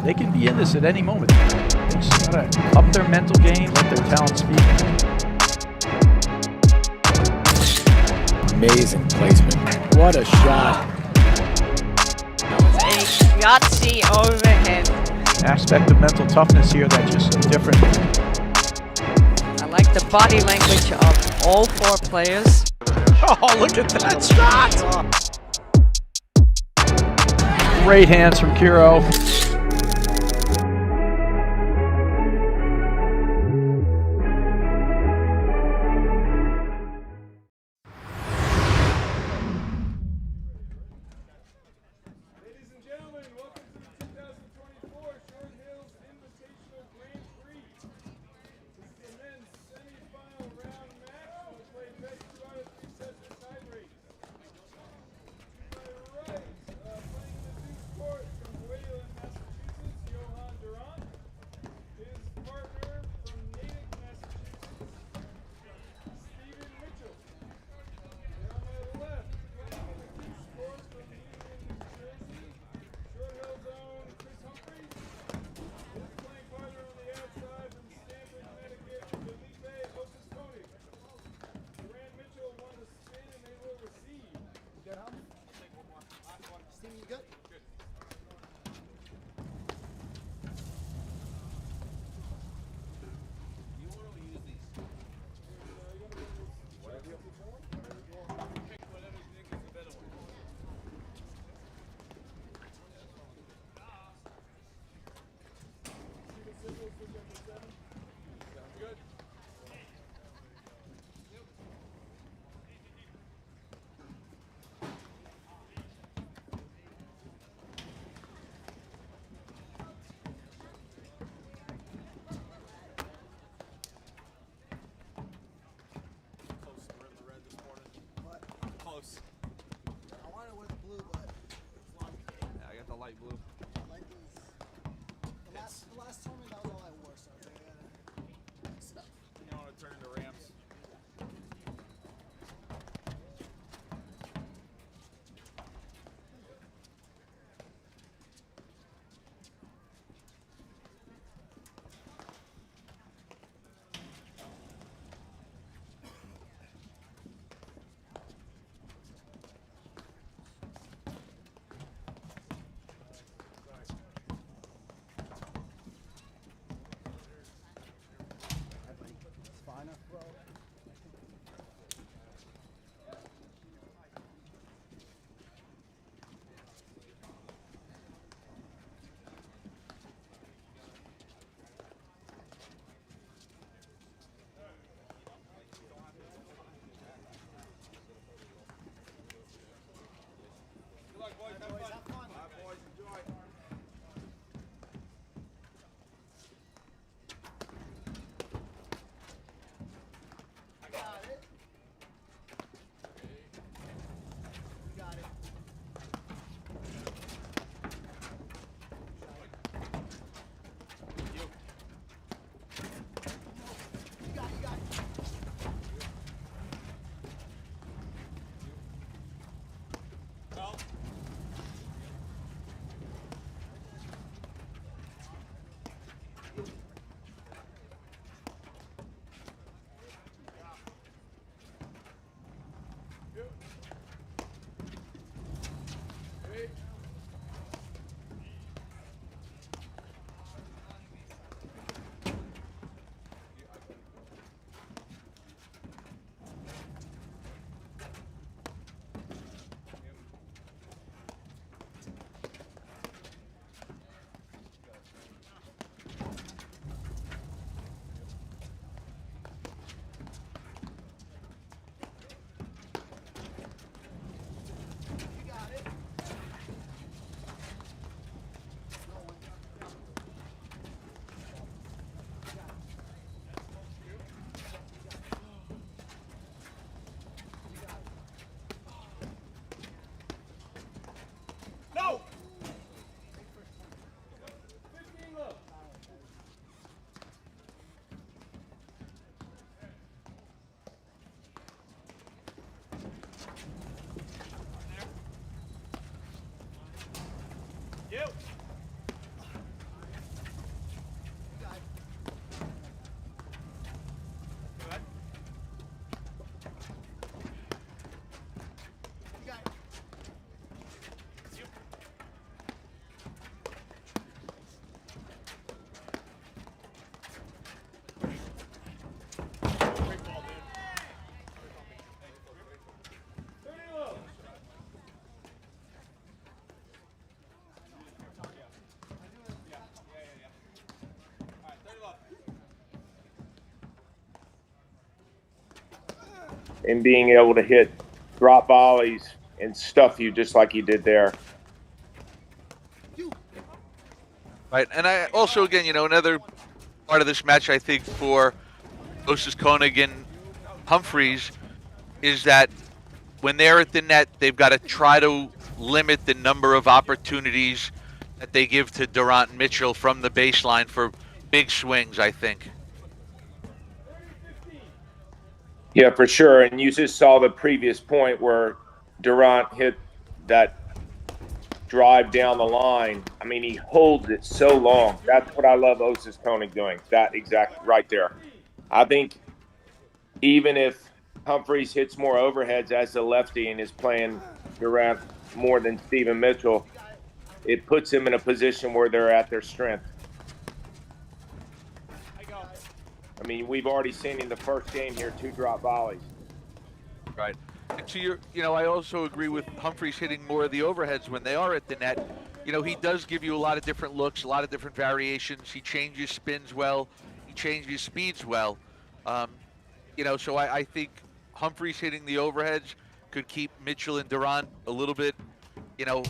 They can be in this at any moment. They just gotta up their mental game, let their talent speak. Amazing placement. What a shot. That was a Yahtzee overhead. Aspect of mental toughness here that's just so different. I like the body language of all four players. Oh, look at that shot! Great hands from Kiro. Ladies and gentlemen, welcome to the 2024 Hills Grand Prix. This is the men's semi-final round match. We'll play best 2 out of 3 sets of tiebreak. To my right, playing the deuce court from Wayland, Massachusetts, Randt. His partner from Natick, Massachusetts, Stephen Mitchell. And on my left, playing the deuce court from New Jersey, Short Hill's own Humphreys. His playing partner on the outside from Stamford, Connecticut, Osses-Konig. Randt Mitchell won the spin and they will receive. Good, huh? I'll take one more. Last one. Steven, you good? Good. You want to use these? Whatever you want. Pick whatever you think is the better one. Good. Close. We're in the red this morning. What? Close. I wanted with blue, but it's long. Yeah, I got the light blue. Like this. The last tournament, that was all I wore, so I gotta mix it up. You don't want to turn into Rams. and being able to hit drop volleys and stuff you just like he did there. Right, and I also, again, another part of this match, I think, for Osses-Konig and Humphreys is that when they're at the net, they've got to try to limit the number of opportunities that they give to Randt and Mitchell from the baseline for big swings, I think. Yeah, for sure. And you just saw the previous point where Randt hit that drive down the line. I mean, he holds it so long. That's what I love Osses-Konig doing. That exact right there. I think even if Humphreys hits more overheads as a lefty and is playing Randt more than Stephen Mitchell, it puts him in a position where they're at their strength. I mean, we've already seen in the first game here 2 drop volleys. Right. And to your, I also agree with Humphreys hitting more of the overheads when they are at the net. He does give you a lot of different looks, a lot of different variations. He changes spins well. He changes speeds well. So I think Humphreys hitting the overheads could keep Mitchell and Randt a little bit,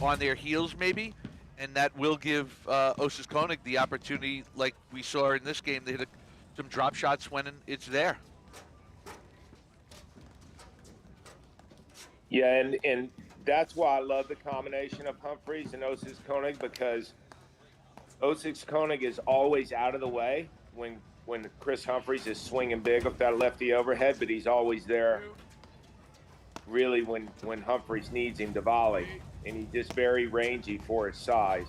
on their heels maybe. And that will give Osses-Konig the opportunity, like we saw in this game, to hit some drop shots when it's there. Yeah, and that's why I love the combination of Humphreys and Osses-Konig, because Osses-Konig is always out of the way when Chris Humphreys is swinging big with that lefty overhead, but he's always there really when Humphreys needs him to volley. And he's just very rangy for his size.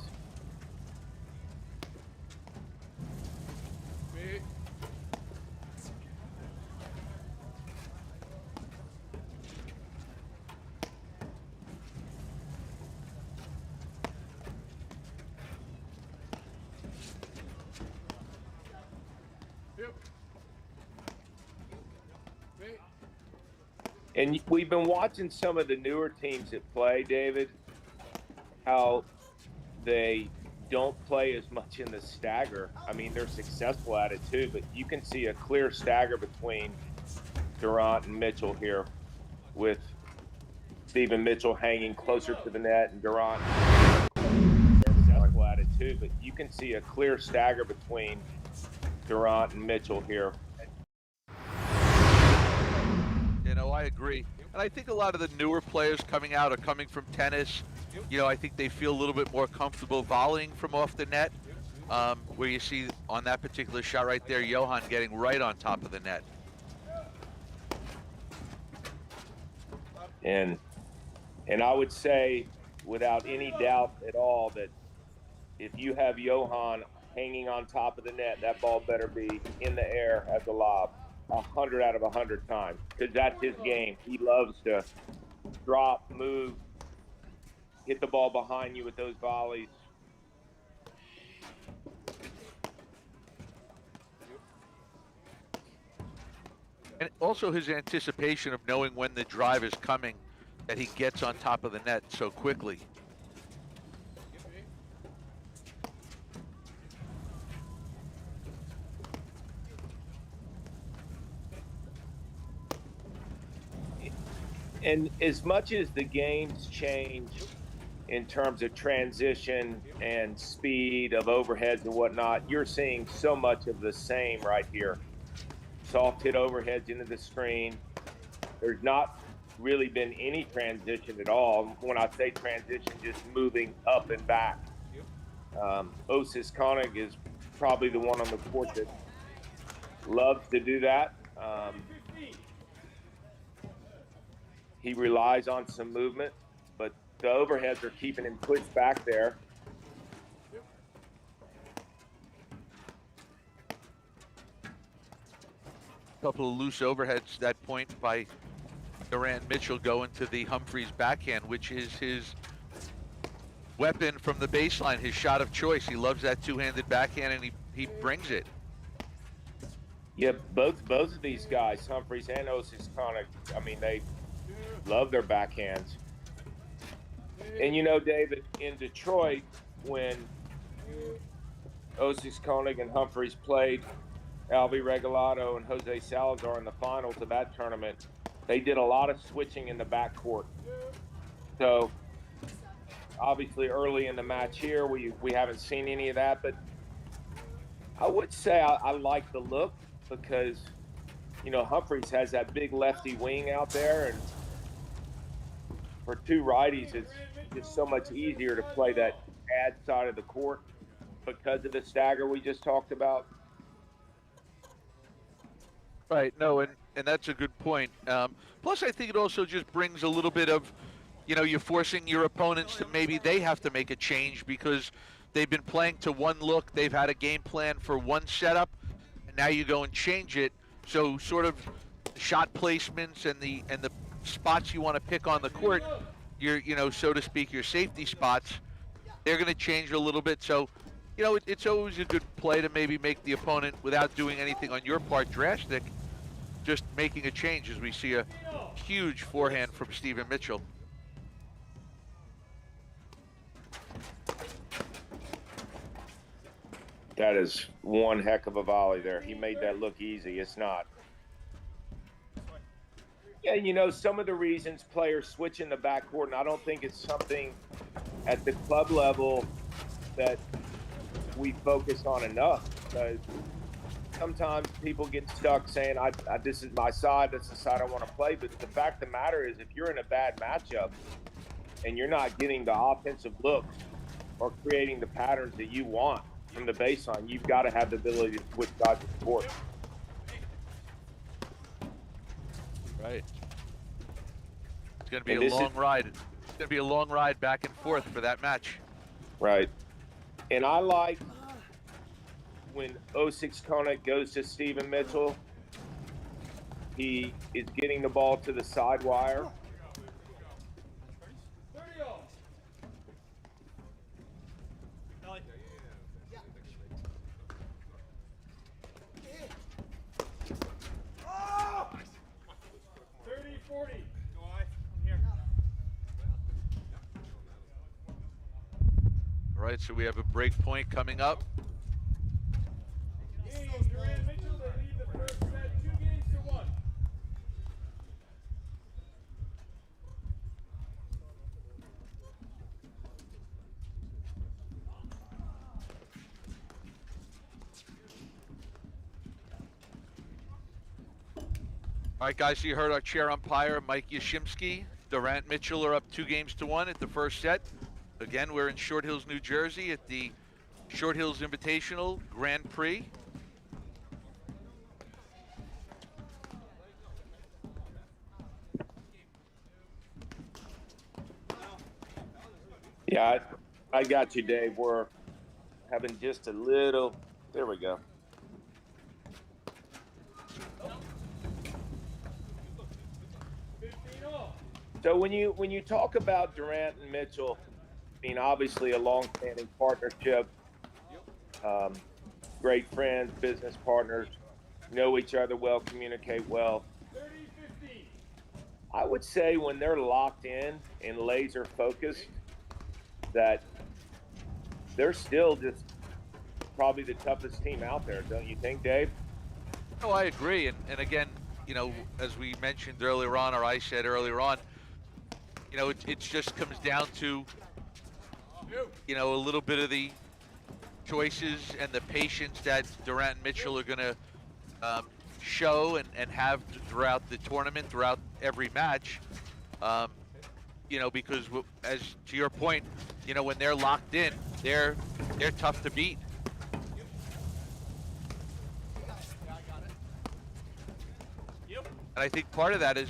And we've been watching some of the newer teams that play, David, how they don't play as much in the stagger. I mean, they're successful at it too, but you can see a clear stagger between Randt and Mitchell here, with Stephen Mitchell hanging closer to the net and Randt successful at it too, but you can see a clear stagger between Randt and Mitchell here. I agree. And I think a lot of the newer players coming out are coming from tennis. I think they feel a little bit more comfortable volleying from off the net, where you see on that particular shot right there, Johan getting right on top of the net. And I would say, without any doubt at all, that if you have Johan hanging on top of the net, that ball better be in the air as a lob 100 out of 100 times, because that's his game. He loves to drop, move, hit the ball behind you with those volleys. And also his anticipation of knowing when the drive is coming, that he gets on top of the net so quickly. And as much as the games change in terms of transition and speed of overheads and whatnot, you're seeing so much of the same right here. Soft hit overheads into the screen. There's not really been any transition at all. When I say transition, just moving up and back. Osses-Konig is probably the one on the court that loves to do that. He relies on some movement, but the overheads are keeping him pushed back there. A couple of loose overheads that point by Randt Mitchell going to the Humphreys backhand, which is his weapon from the baseline, his shot of choice. He loves that two-handed backhand, and he brings it. Yeah, both of these guys, Humphreys and Osses-Konig, I mean, they love their backhands. And David, in Detroit, when Osses-Konig and Humphreys played Alvy Regalado and Jose Salazar in the finals of that tournament, they did a lot of switching in the backcourt. So obviously early in the match here, we haven't seen any of that, but I would say I like the look because, you know, Humphreys has that big lefty wing out there, and for two righties, it's just so much easier to play that ad side of the court because of the stagger we just talked about. Right. No, and that's a good point. Plus, I think it also just brings a little bit of, you know, you're forcing your opponents to maybe they have to make a change because they've been playing to one look. They've had a game plan for one setup, and now you go and change it. So sort of shot placements and the spots you want to pick on the court, your, you know, so to speak, your safety spots, they're going to change a little bit. So, you know, it's always a good play to maybe make the opponent, without doing anything on your part drastic, just making a change, as we see a huge forehand from Stephen Mitchell. That is one heck of a volley there. He made that look easy. It's not. Yeah, you know, some of the reasons players switch in the backcourt, and I don't think it's something at the club level that we focus on enough, because sometimes people get stuck saying, this is my side, that's the side I want to play. But the fact of the matter is, if you're in a bad matchup and you're not getting the offensive looks or creating the patterns that you want from the baseline, you've got to have the ability to switch sides of the court. Right. It's going to be a long ride. It's going to be a long ride back and forth for that match. Right. And I like when Osses-Konig goes to Stephen Mitchell, he is getting the ball to the side wire. 30-all. Oh! 30-40. All right, so we have a break point coming up. Durant Mitchell, they lead the first set 2-1. All right, guys, so you heard our chair umpire, Mike Yashimsky. Randt Mitchell are up 2-1 at the first set. Again, we're in Short Hills, New Jersey at the Short Hills Invitational Grand Prix. Yeah, I got you, Dave. We're having just a little, there we go. So when you talk about Durant and Mitchell, I mean, obviously a long-standing partnership, great friends, business partners, know each other well, communicate well. 30-15. I would say when they're locked in and laser focused, that they're still just probably the toughest team out there, don't you think, Dave? Oh, I agree. And again, you know, as we mentioned earlier on, or I said earlier on, you know, it just comes down to, you know, a little bit of the choices and the patience that Durant and Mitchell are going to show and have throughout the tournament, throughout every match. You know, because as to your point, you know, when they're locked in, they're tough to beat. And I think part of that is,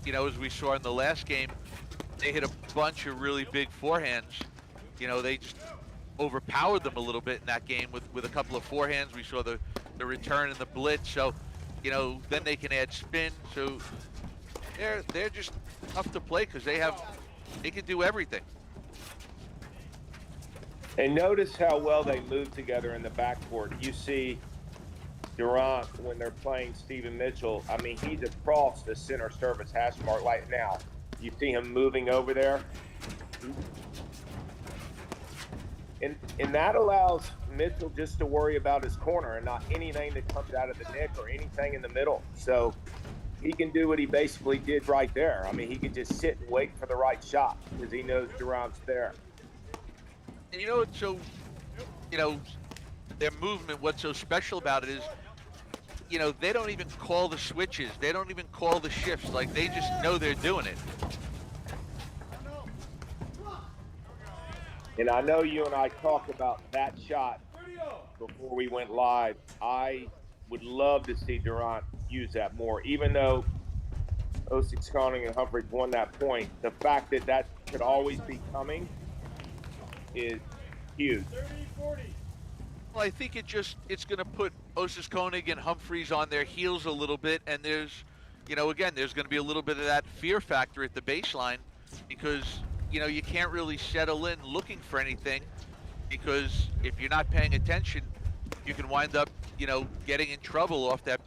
you know, as we saw in the last game, they hit a bunch of really big forehands. You know, they just overpowered them a little bit in that game with a couple of forehands. We saw the return and the blitz. So, you know, then they can add spin. So they're just tough to play because they can do everything. And notice how well they move together in the backcourt. You see Durant when they're playing Stephen Mitchell. I mean, he's across the center service hash mark right now. You see him moving over there. And that allows Mitchell just to worry about his corner and not anything that comes out of the nick or anything in the middle. So he can do what he basically did right there. I mean, he can just sit and wait for the right shot because he knows Durant's there. And you know what's so, you know, their movement, what's so special about it is, you know, they don't even call the switches. They don't even call the shifts. Like, they just know they're doing it. And I know you and I talked about that shot before we went live. I would love to see Durant use that more, even though Osses-Konig and Humphreys won that point. The fact that that could always be coming is huge. 30-40. Well, I think it's going to put Osses-Konig and Humphreys on their heels a little bit, and there's, you know, again, there's going to be a little bit of that fear factor at the baseline because, you know, you can't really settle in looking for anything because if you're not paying attention, you can wind up, you know, getting in trouble off that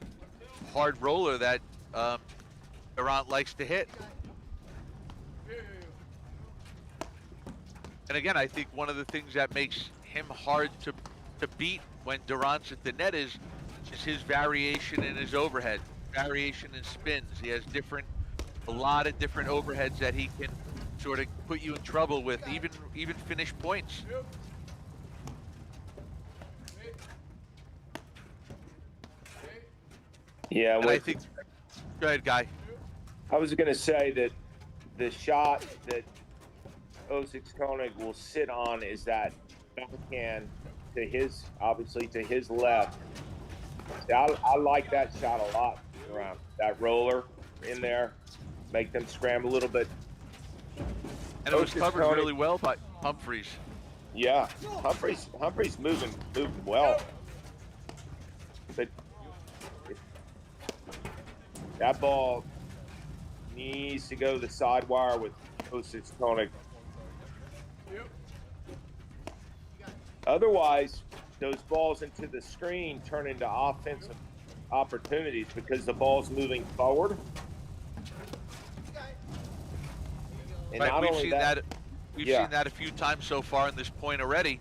hard roller that Randt likes to hit. And again, I think one of the things that makes him hard to beat when Durant's at the net is his variation in his overhead, variation in spins. He has a lot of different overheads that he can sort of put you in trouble with, even finish points. Yeah, And I think, go ahead, Guy. I was going to say that the shot that Osses-Konig will sit on is that backhand to his, obviously to his left. See, I like that shot a lot. Around that roller in there, make them scramble a little bit. And it was covered really well by Humphreys. Yeah, Humphreys moving well. But that ball needs to go to the side wire with Osses-Konig. Otherwise, those balls into the screen turn into offensive opportunities because the ball's moving forward. And Right, not we've only seen that, we've seen that a few times so far in this point already,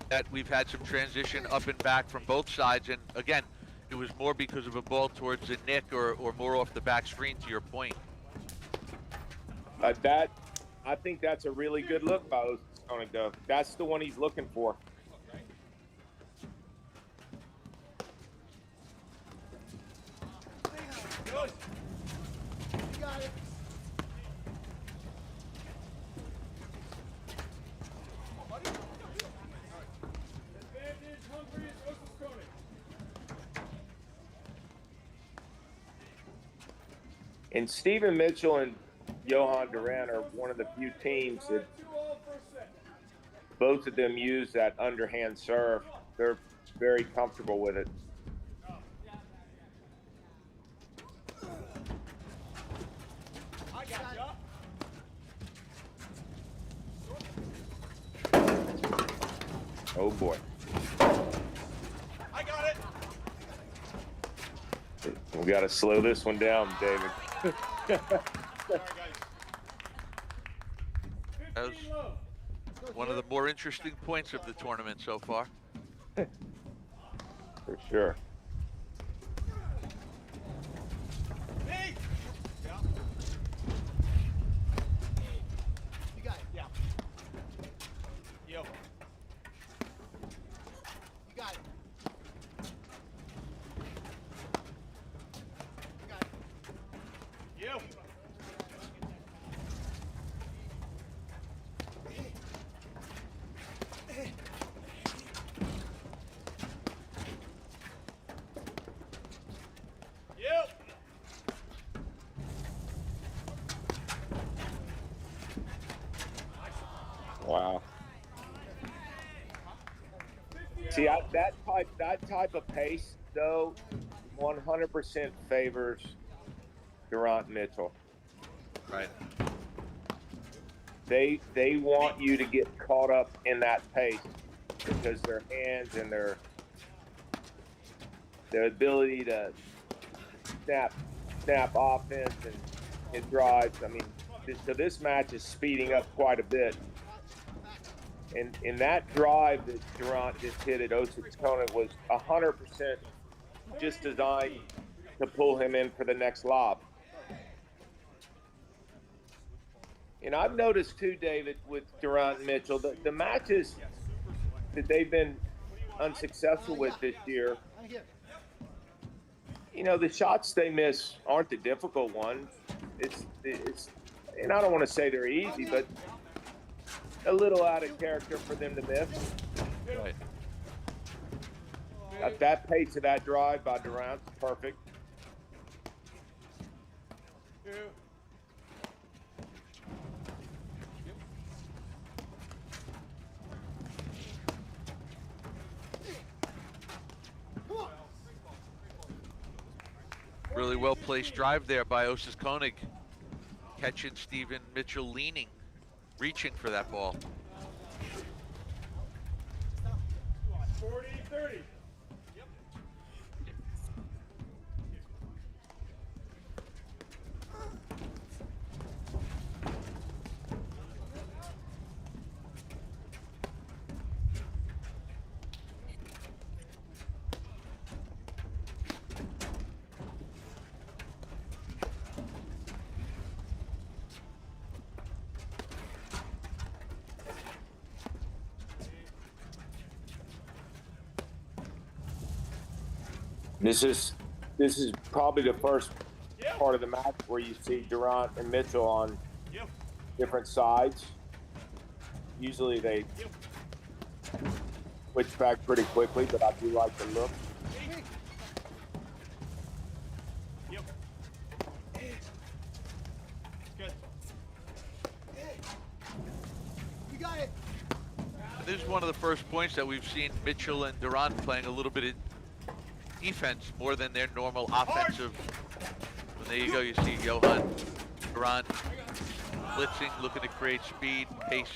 that we've had some transition up and back from both sides. And again, it was more because of a ball towards the nick or more off the back screen, to your point. I think that's a really good look by Osses-Konig, though. That's the one he's looking for. Good. You got it. Advantage, Humphreys, Osses-Konig. And Stephen Mitchell and Johan Durant are one of the few teams that 2-all first set. both of them use that underhand serve. They're very comfortable with it. I got ya. Oh boy. I got it. We got to slow this one down, David. Sorry, guys. That was 15 low. one of the more interesting points of the tournament so far. For sure. Hey. Yeah. You got it. Yeah. Yo. You got it. You got it. Yo. Yo. Wow. See, that type of pace, though, 100% favors Durant Mitchell. Right. They want you to get caught up in that pace because their hands and their ability to snap offense and drives. I mean, so this match is speeding up quite a bit. And in that drive that Durant just hit at Osses-Konig was 100% just designed to pull him in for the next lob. And I've noticed too, David, with Durant and Mitchell, the matches that they've been unsuccessful with this year, you know, the shots they miss aren't the difficult ones. It's, and I don't want to say they're easy, but a little out of character for them to miss. Right. At that pace of that drive by Durant's perfect. Really well placed drive there by Osses-Konig, catching Stephen Mitchell leaning, reaching for that ball. 40-30. This is probably the first part of the match where you see Durant and Mitchell on different sides. Usually they switch back pretty quickly, but I do like the look. You got it. This is one of the first points that we've seen Mitchell and Durant playing a little bit of defense more than their normal offensive. And there you go, you see Johan Durant blitzing, looking to create speed, pace.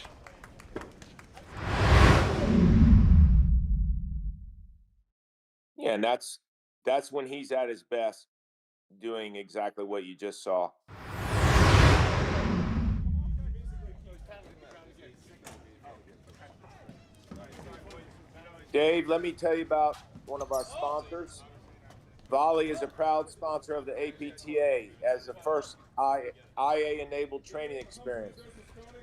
Yeah, and that's when he's at his best, doing exactly what you just saw. Dave, let me tell you about one of our sponsors. Volley is a proud sponsor of the APTA as the first IA-enabled training experience.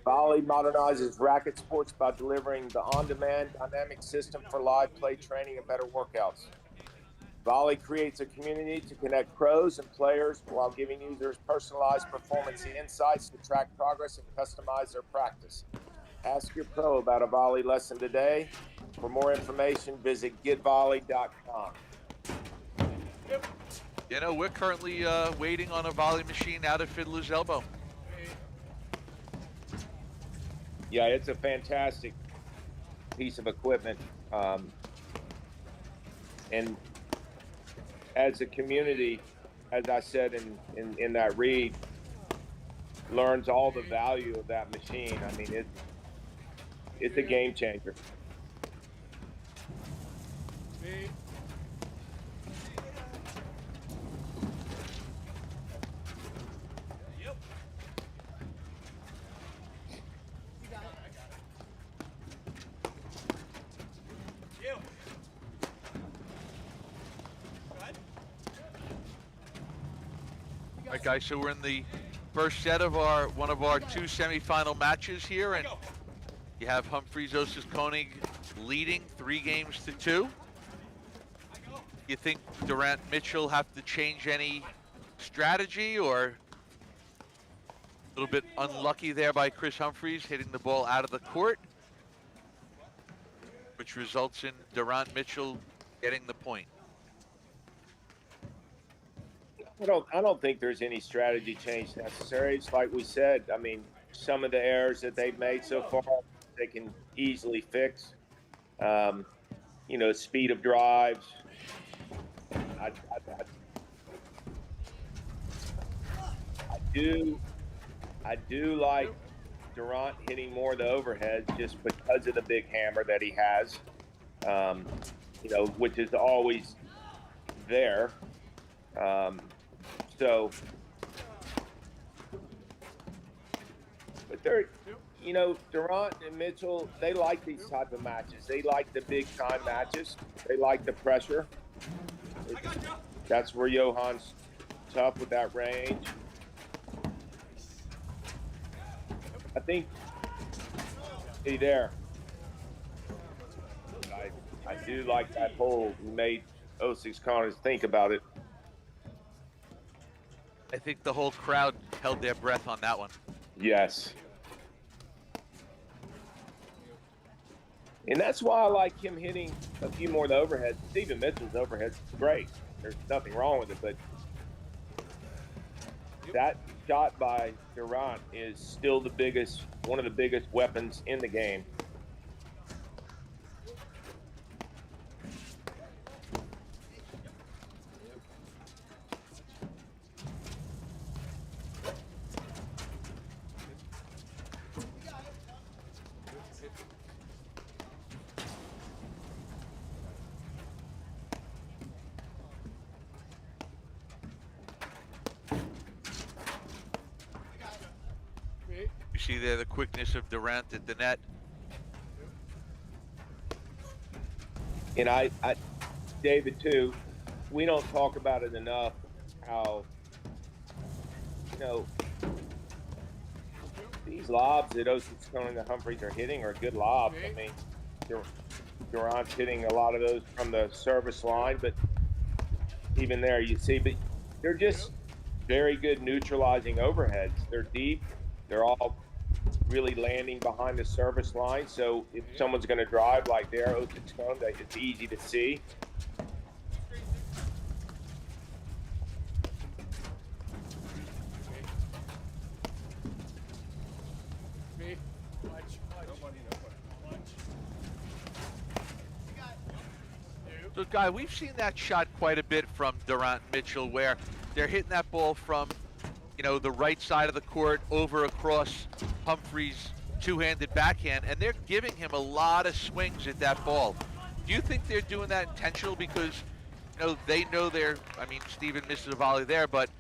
Volley modernizes racket sports by delivering the on-demand dynamic system for live play training and better workouts. Volley creates a community to connect pros and players while giving users personalized performance insights to track progress and customize their practice. Ask your pro about a Volley lesson today. For more information, visit getvolley.com. You know, we're currently waiting on a volley machine out of Fiddler's Elbow. Yeah, it's a fantastic piece of equipment. And as a community, as I said in that read, learns all the value of that machine. I mean, it's a game changer. All right, guys, so we're in the first set of one of our two semifinal matches here, and you have Humphreys Osses-Konig leading 3-2. You think Durant Mitchell have to change any strategy, or a little bit unlucky there by Chris Humphreys hitting the ball out of the court, which results in Durant Mitchell getting the point? I don't think there's any strategy change necessary. It's like we said. I mean, some of the errors that they've made so far, they can easily fix. You know, speed of drives. I do like Durant hitting more of the overhead just because of the big hammer that he has. You know, which is always there. So, but they're, you know, Durant and Mitchell, they like these type of matches. They like the big time matches. They like the pressure. That's where Johan's tough with that range. I think. See there. I do like that hole. You made Osses-Konig think about it. I think the whole crowd held their breath on that one. Yes. And that's why I like him hitting a few more of the overheads. Stephen Mitchell's overheads is great. There's nothing wrong with it, but that shot by Randt is still one of the biggest weapons in the game. You see there the quickness of Randt at the net. And I, David, too, we don't talk about it enough how, these lobs that Osses-Konig and Humphreys are hitting are good lobs. I mean, Durant's hitting a lot of those from the service line, but even there you see, but they're just very good neutralizing overheads. They're deep. They're all really landing behind the service line. So if someone's going to drive like there, Osses-Konig, it's easy to see. So, Guy, we've seen that shot quite a bit from Randt Mitchell, where they're hitting that ball from, the right side of the court over across Humphreys' two-handed backhand, and they're giving him a lot of swings at that ball. Do you think they're doing that intentional because, they know Steven misses a volley there, but,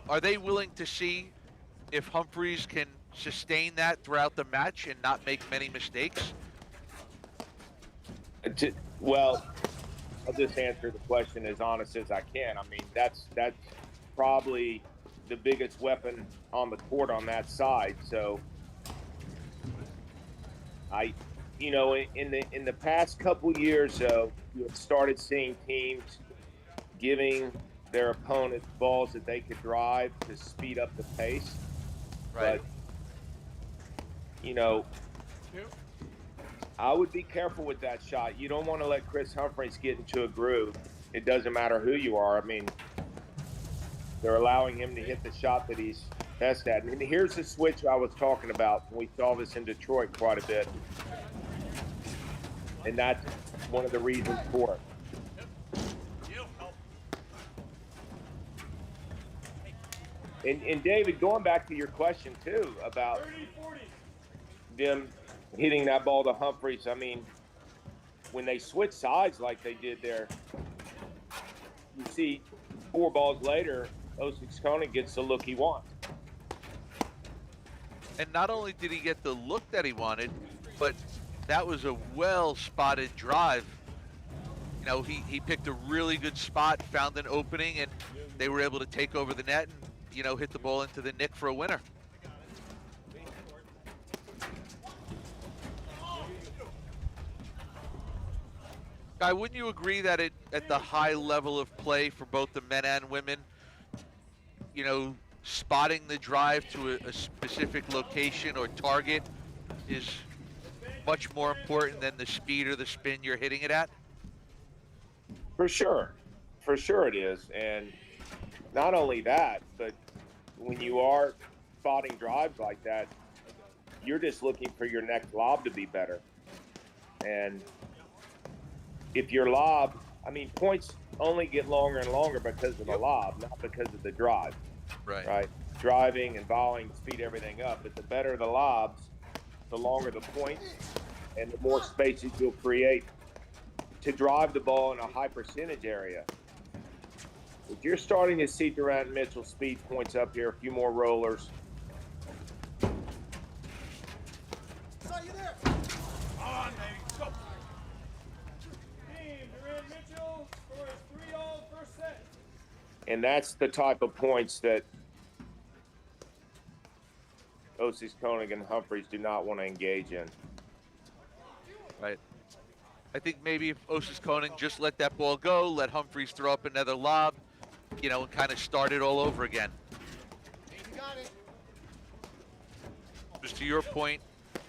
are they willing to see if Humphreys can sustain that throughout the match and not make many mistakes? Well, I'll just answer the question as honest as I can. I mean, that's probably the biggest weapon on the court on that side. So in the past couple years, you have started seeing teams giving their opponents balls that they could drive to speed up the pace. Right. But I would be careful with that shot. You don't want to let Chris Humphreys get into a groove. It doesn't matter who you are. I mean, they're allowing him to hit the shot that he's best at. And here's the switch I was talking about. We saw this in Detroit quite a bit. And that's one of the reasons for it. And David, going back to your question, too, about them hitting that ball to Humphreys, I mean, when they switch sides like they did there, you see 4 balls later, Osses-Konig gets the look he wants. And not only did he get the look that he wanted, but that was a well-spotted drive. He picked a really good spot, found an opening, and they were able to take over the net and, hit the ball into the nick for a winner. Guy, wouldn't you agree that at the high level of play for both the men and women, spotting the drive to a specific location or target is much more important than the speed or the spin you're hitting it at? For sure it is. And not only that, but when you are spotting drives like that, you're just looking for your next lob to be better. And if your lob, points only get longer and longer because of the lob, not because of the drive. Right? Driving and volleying speed everything up. But the better the lobs, the longer the points, and the more spaces you'll create to drive the ball in a high percentage area. If you're starting to see Randt Mitchell speed points up here, a few more rollers. Saw you there. On, baby, go. Team Randt Mitchell scores 3-all first set. And that's the type of points that Osses-Konig and Humphreys do not want to engage in. Right. I think maybe if Osses-Konig just let that ball go, let Humphreys throw up another lob, you know, and kind of start it all over again. You got it. Just to your point,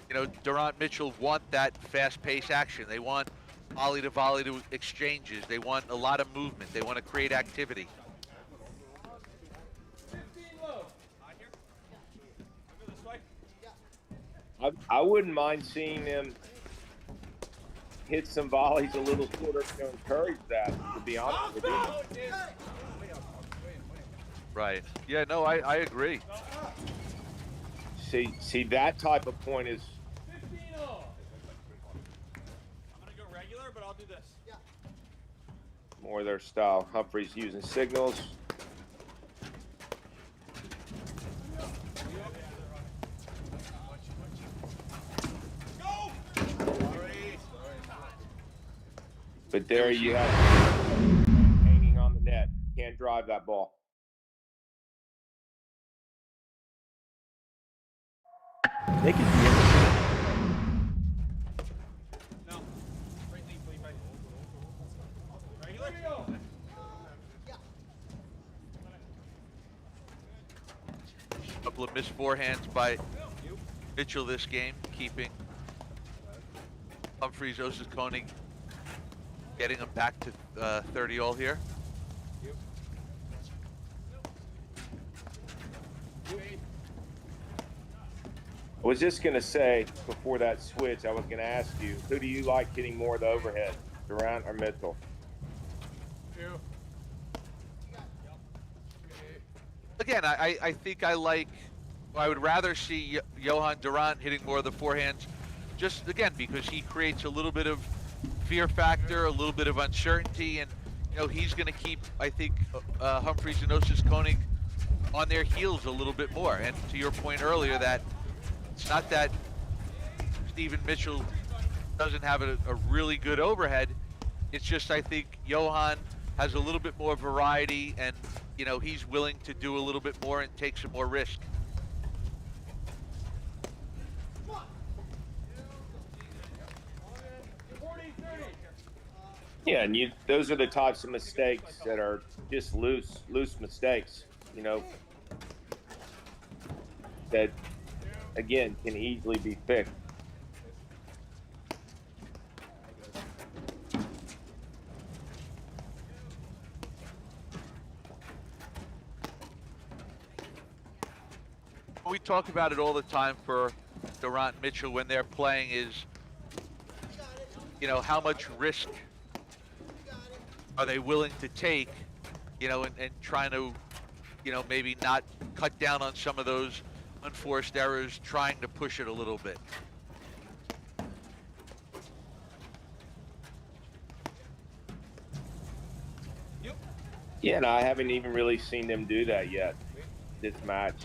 you know, Randt Mitchell want that fast-paced action. They want volley to exchanges. They want a lot of movement. They want to create activity. 15 low. I wouldn't mind seeing them hit some volleys a little shorter to encourage that, to be honest with you. Right. Yeah, no, I agree. See, that type of point is 15 off. I'm gonna go regular, but I'll do this. more their style. Humphreys using signals. But there you have hanging on the net. Can't drive that ball. They could be in No. Straight lead, Felipe. Regular? Couple of missed forehands by Mitchell this game, keeping Humphreys, Osses-Konig, getting them back to 30 all here. I was just going to say, before that switch, I was going to ask you, who do you like hitting more of the overhead, Randt or Mitchell? Again, I think I would rather see Johan Randt hitting more of the forehands, just again because he creates a little bit of fear factor, a little bit of uncertainty, and you know he's going to keep, I think, Humphreys and Osses-Konig on their heels a little bit more. And to your point earlier, that it's not that Stephen Mitchell doesn't have a really good overhead. It's just I think Johan has a little bit more variety, and you know he's willing to do a little bit more and take some more risk. Yeah, and those are the types of mistakes that are just loose mistakes, you know, that, again, can easily be fixed. We talk about it all the time for Randt Mitchell when they're playing is, you know, how much risk are they willing to take, you know, and trying to, you know, maybe not cut down on some of those unforced errors, trying to push it a little bit. Yeah, and I haven't even really seen them do that yet, this match.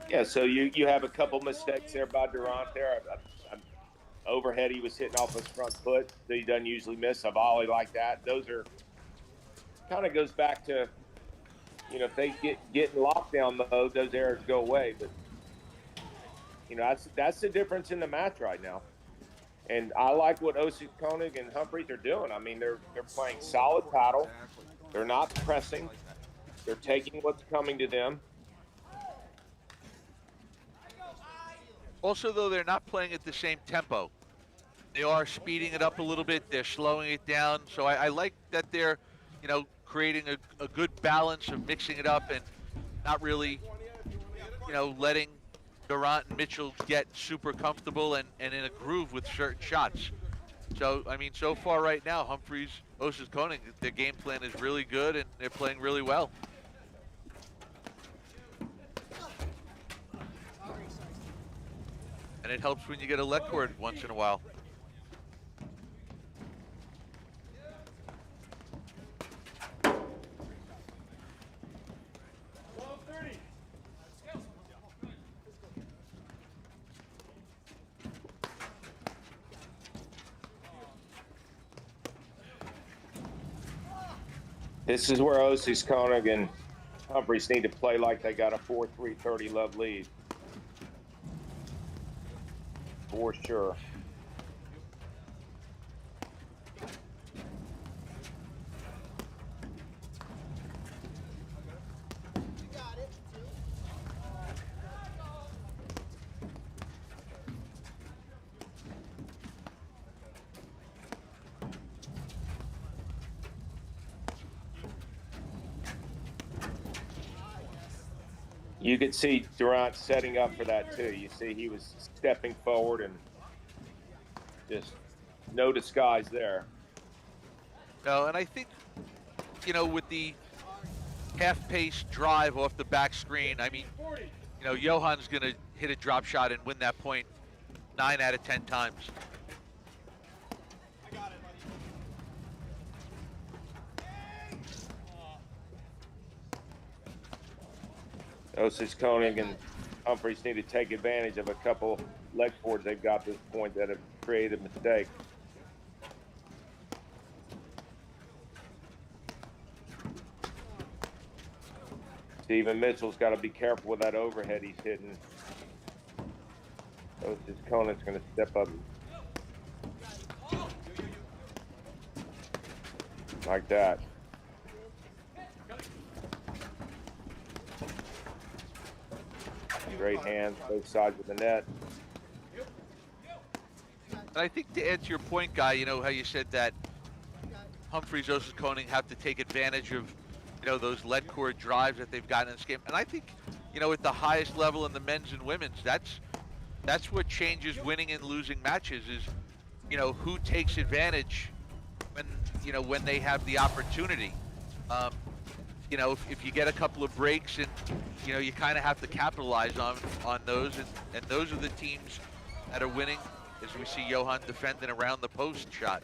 Yeah, so you have a couple mistakes there by Randt there. Overhead, he was hitting off his front foot, so he doesn't usually miss a volley like that. Those are kind of goes back to, you know, if they get in lockdown mode, those errors go away. But you know, that's the difference in the match right now. And I like what Osses-Konig and Humphreys are doing. I mean, they're playing solid paddle. They're not pressing. They're taking what's coming to them. Also, though, they're not playing at the same tempo. They are speeding it up a little bit. They're slowing it down. So I like that they're, you know, creating a good balance of mixing it up and not really, you know, letting Randt and Mitchell get super comfortable and in a groove with certain shots. So, I mean, so far right now, Humphreys, Osses-Konig, their game plan is really good and they're playing really well. And it helps when you get a leg cord once in a while. This is where Osses-Konig and Humphreys need to play like they got a 4-3 30 love lead. For sure. You could see Randt setting up for that too. You see he was stepping forward and just no disguise there. No, and I think, you know, with the half-pace drive off the back screen, I mean, you know, Johann's going to hit a drop shot and win that point 9 out of 10 times. Osses-Konig and Humphreys need to take advantage of a couple leg forwards they've got this point that have created a mistake. Stephen Mitchell's got to be careful with that overhead he's hitting. Osses-Konig's going to step up like that. Great hands, both sides of the net. And I think to answer your point, Guy, you know how you said that Humphreys, Osses-Konig have to take advantage of, you know, those lead core drives that they've gotten in this game. And I think, you know, at the highest level in the men's and women's, that's what changes winning and losing matches is, you know, who takes advantage when, you know, when they have the opportunity. You know, if you get a couple of breaks and, you know, you kind of have to capitalize on those, and those are the teams that are winning, as we see Johann defending around the post shot.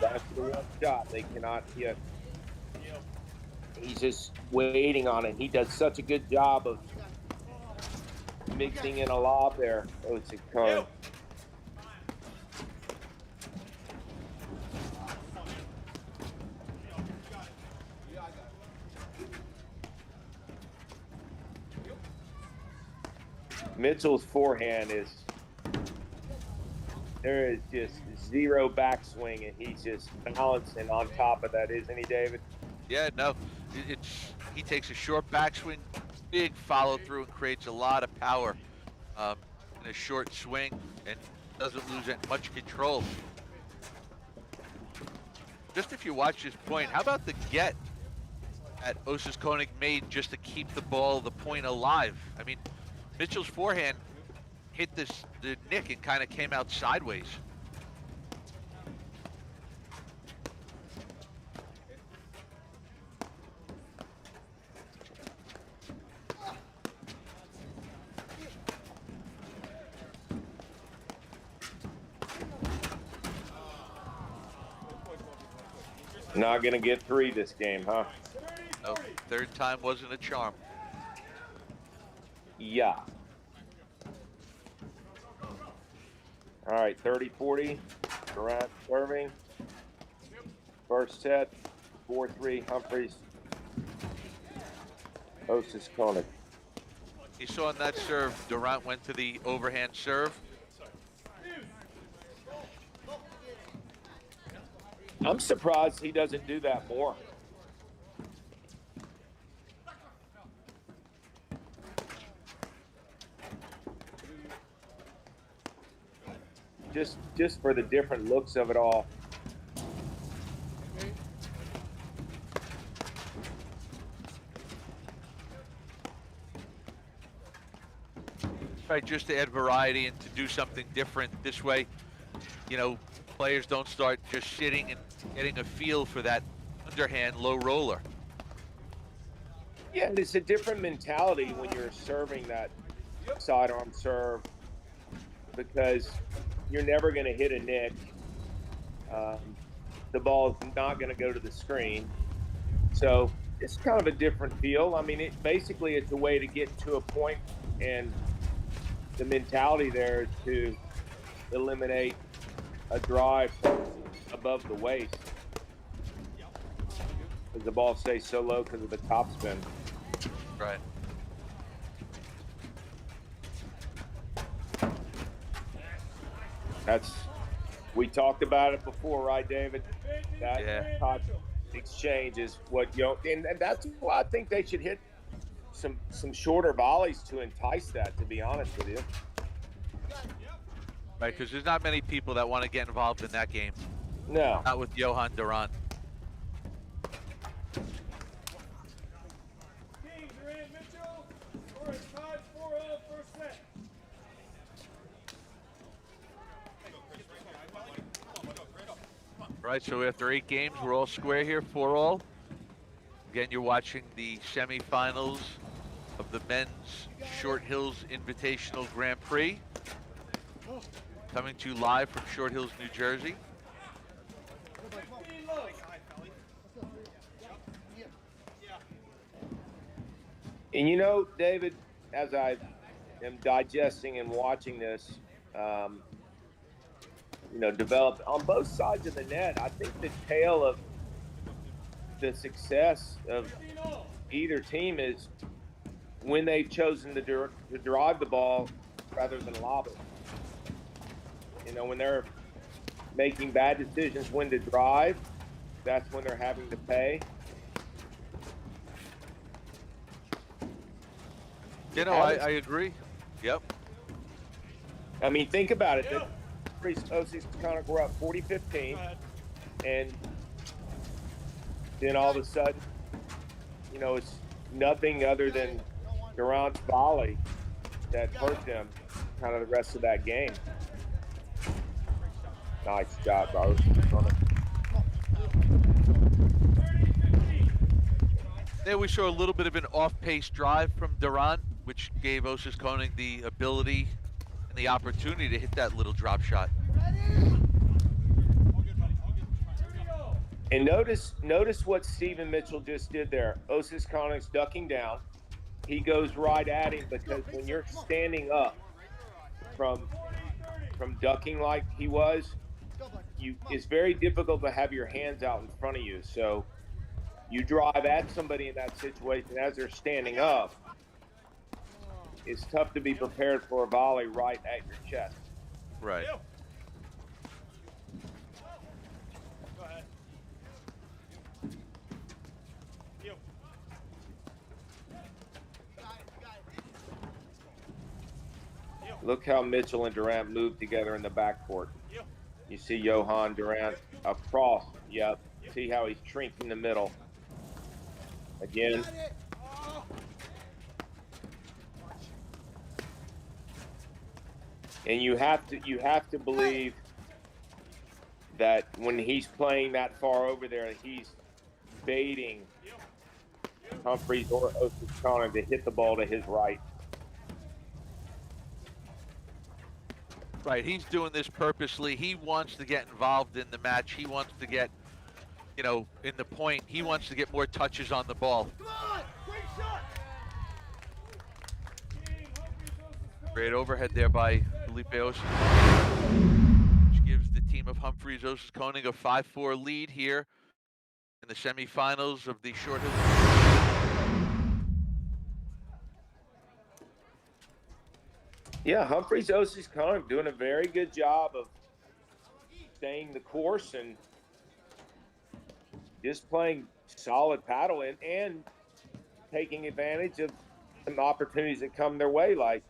That's the one shot they cannot hit. He's just waiting on it. He does such a good job of mixing in a lob there. Oh, it's a cone. Mitchell's forehand is, there is just zero backswing, and he's just balancing on top of that, isn't he, David? Yeah, no, he takes a short backswing, big follow through, and creates a lot of power in a short swing, and doesn't lose much control. Just if you watch this point, how about the get that Osses-Konig made just to keep the point alive? I mean, Mitchell's forehand hit the nick and kind of came out sideways. Not gonna get 3 this game, huh? No, third time wasn't a charm. Yeah. All right, 30-40. Randt serving. First set, 4-3 Humphreys. Osses-Konig. You saw in that serve, Randt went to the overhand serve. I'm surprised he doesn't do that more. Just for the different looks of it all. Right, just to add variety and to do something different this way, you know, players don't start just sitting and getting a feel for that underhand low roller. Yeah, it's a different mentality when you're serving that sidearm serve, because you're never going to hit a nick. the ball is not going to go to the screen. So it's kind of a different feel. I mean, basically it's a way to get to a point, and the mentality there is to eliminate a drive above the waist, because the ball stays so low because of the topspin. Right. We talked about it before, right, David? That Yeah. top exchange is what and that's why I think they should hit some shorter volleys to entice that, to be honest with you. Right, because there's not many people that want to get involved in that game. No. Not with Johan Durant. King, Randt, Mitchell. Score is tied 4-all, first set. Right, so after 8 games, we're all square here, 4-all. Again, you're watching the semifinals of the men's Short Hills Invitational Grand Prix. Coming to you live from Short Hills, New Jersey. And you know, David, as I am digesting and watching this, develop on both sides of the net, I think the tale of the success of either team is when they've chosen to drive the ball rather than lob it. When they're making bad decisions when to drive, that's when they're having to pay. I agree. Yep. I mean, think about it. Osses-Konig were up 40-15, and then all of a sudden, it's nothing other than Durant's volley that hurt them kind of the rest of that game. Nice job, bro. There we saw a little bit of an off-pace drive from Durant, which gave Osses-Konig the ability and the opportunity to hit that little drop shot. And notice what Stephen Mitchell just did there. Osses-Konig's ducking down. He goes right at him, because when you're standing up from ducking like he was, it's very difficult to have your hands out in front of you. So you drive at somebody in that situation as they're standing up. It's tough to be prepared for a volley right at your chest. Right. Go ahead. Look how Mitchell and Durant move together in the backcourt. You see Johan Durant across. Yep. See how he's shrinking the middle. Again. And you have to believe that when he's playing that far over there, he's baiting Humphreys or Osses-Konig to hit the ball to his right. Right, he's doing this purposely. He wants to get involved in the match. He wants to get, in the point. He wants to get more touches on the ball. Great overhead there by Felipe Osses-Konig, which gives the team of Humphreys Osses-Konig a 5-4 lead here in the semifinals of the Short Hills. Yeah, Humphreys Osses-Konig doing a very good job of staying the course and just playing solid paddle and taking advantage of some opportunities that come their way, like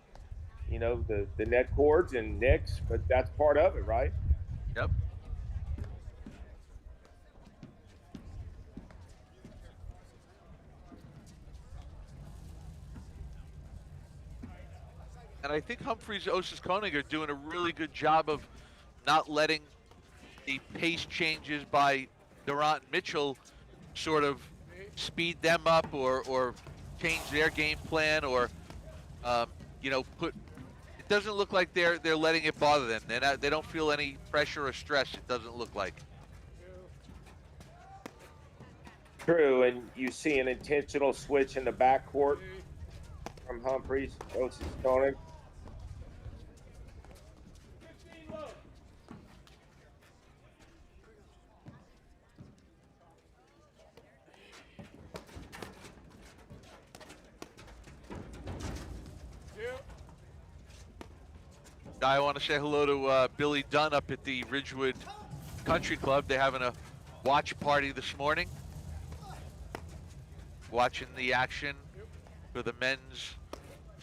the net cords and nicks, but that's part of it, right? Yep. And I think Humphreys Osses-Konig are doing a really good job of not letting the pace changes by Durant and Mitchell sort of speed them up or change their game plan or it doesn't look like they're letting it bother them. They don't feel any pressure or stress. It doesn't look like. True, and you see an intentional switch in the backcourt from Humphreys. Osses-Konig. 15 low. I want to say hello to Billy Dunn up at the Ridgewood Country Club. They're having a watch party this morning. Watching the action for the men's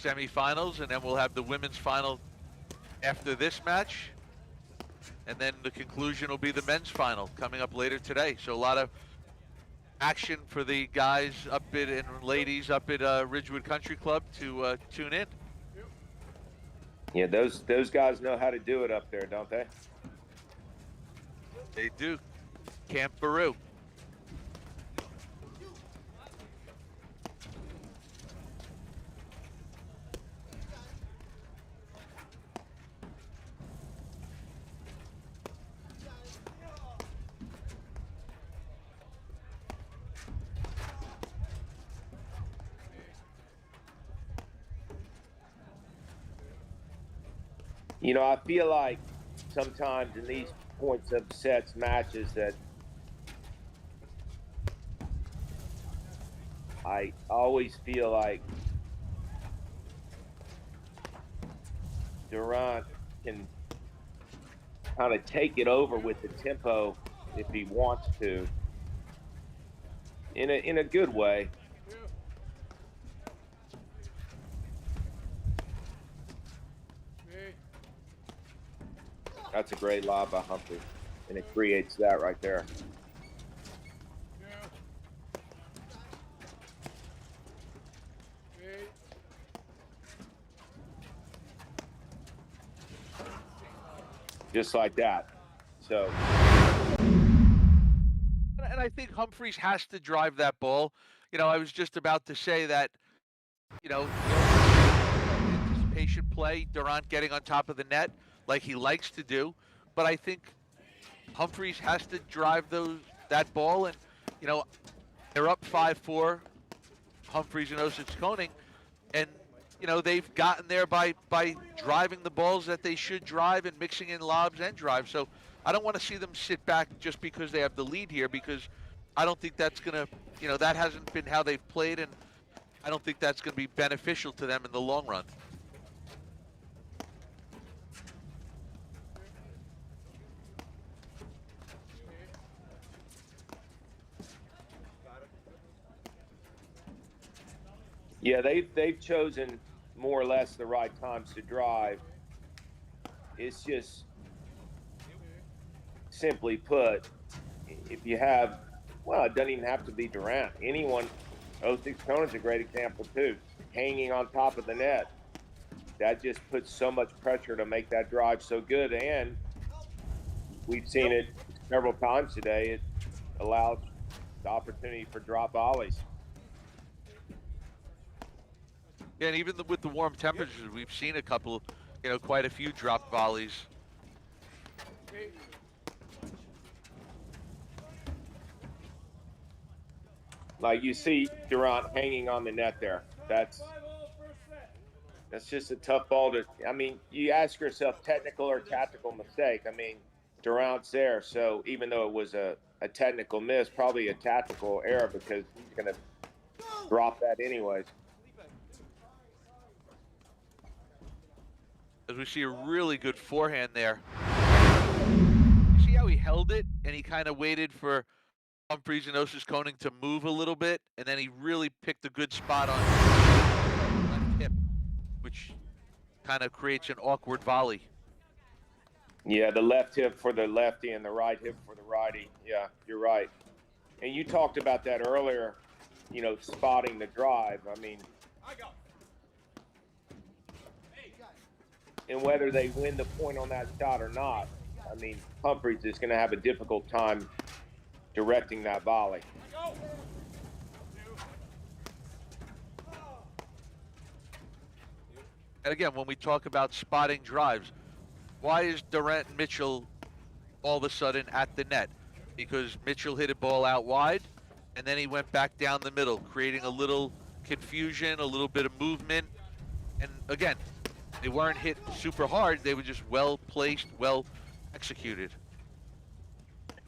semifinals, and then we'll have the women's final after this match. And then the conclusion will be the men's final coming up later today. So a lot of action for the guys up at and ladies up at Ridgewood Country Club to tune in. Yeah, those guys know how to do it up there, don't they? They do. Camp Baru. You know, I feel like sometimes in these points of sets matches that I always feel like Randt can kind of take it over with the tempo if he wants to, in a good way. That's a great lob by Humphrey, and it creates that right there. Just like that. So. And I think Humphreys has to drive that ball. You know, I was just about to say that, you know, anticipation play, Randt getting on top of the net like he likes to do. But I think Humphreys has to drive that ball. And, you know, they're up 5-4, Humphreys and Osses-Konig. And, you know, they've gotten there by driving the balls that they should drive and mixing in lobs and drives. So I don't want to see them sit back just because they have the lead here, because I don't think that's going to, you know, that hasn't been how they've played, and I don't think that's going to be beneficial to them in the long run. Yeah, they've chosen more or less the right times to drive. It's just, simply put, if you have, well, it doesn't even have to be Randt. Anyone, Osses-Konig's a great example too, hanging on top of the net. That just puts so much pressure to make that drive so good, and we've seen it several times today. It allows the opportunity for drop volleys. Yeah, and even with the warm temperatures, we've seen a couple, you know, quite a few drop volleys. Like you see Randt hanging on the net there. That's just a tough ball to, I mean, you ask yourself, technical or tactical mistake. I mean, Randt's there, so even though it was a technical miss, probably a tactical error, because he's going to drop that anyways. As we see a really good forehand there. You see how he held it, and he kind of waited for Humphreys and Osses-Konig to move a little bit, and then he really picked a good spot on left hip, which kind of creates an awkward volley. Yeah, the left hip for the lefty and the right hip for the righty. Yeah, you're right. And you talked about that earlier, you know, spotting the drive. I mean, and whether they win the point on that shot or not, I mean, Humphreys is going to have a difficult time directing that volley. And again, when we talk about spotting drives, why is Randt and Mitchell all of a sudden at the net? Because Mitchell hit a ball out wide, and then he went back down the middle, creating a little confusion, a little bit of movement. And again, they weren't hit super hard. They were just well placed, well executed.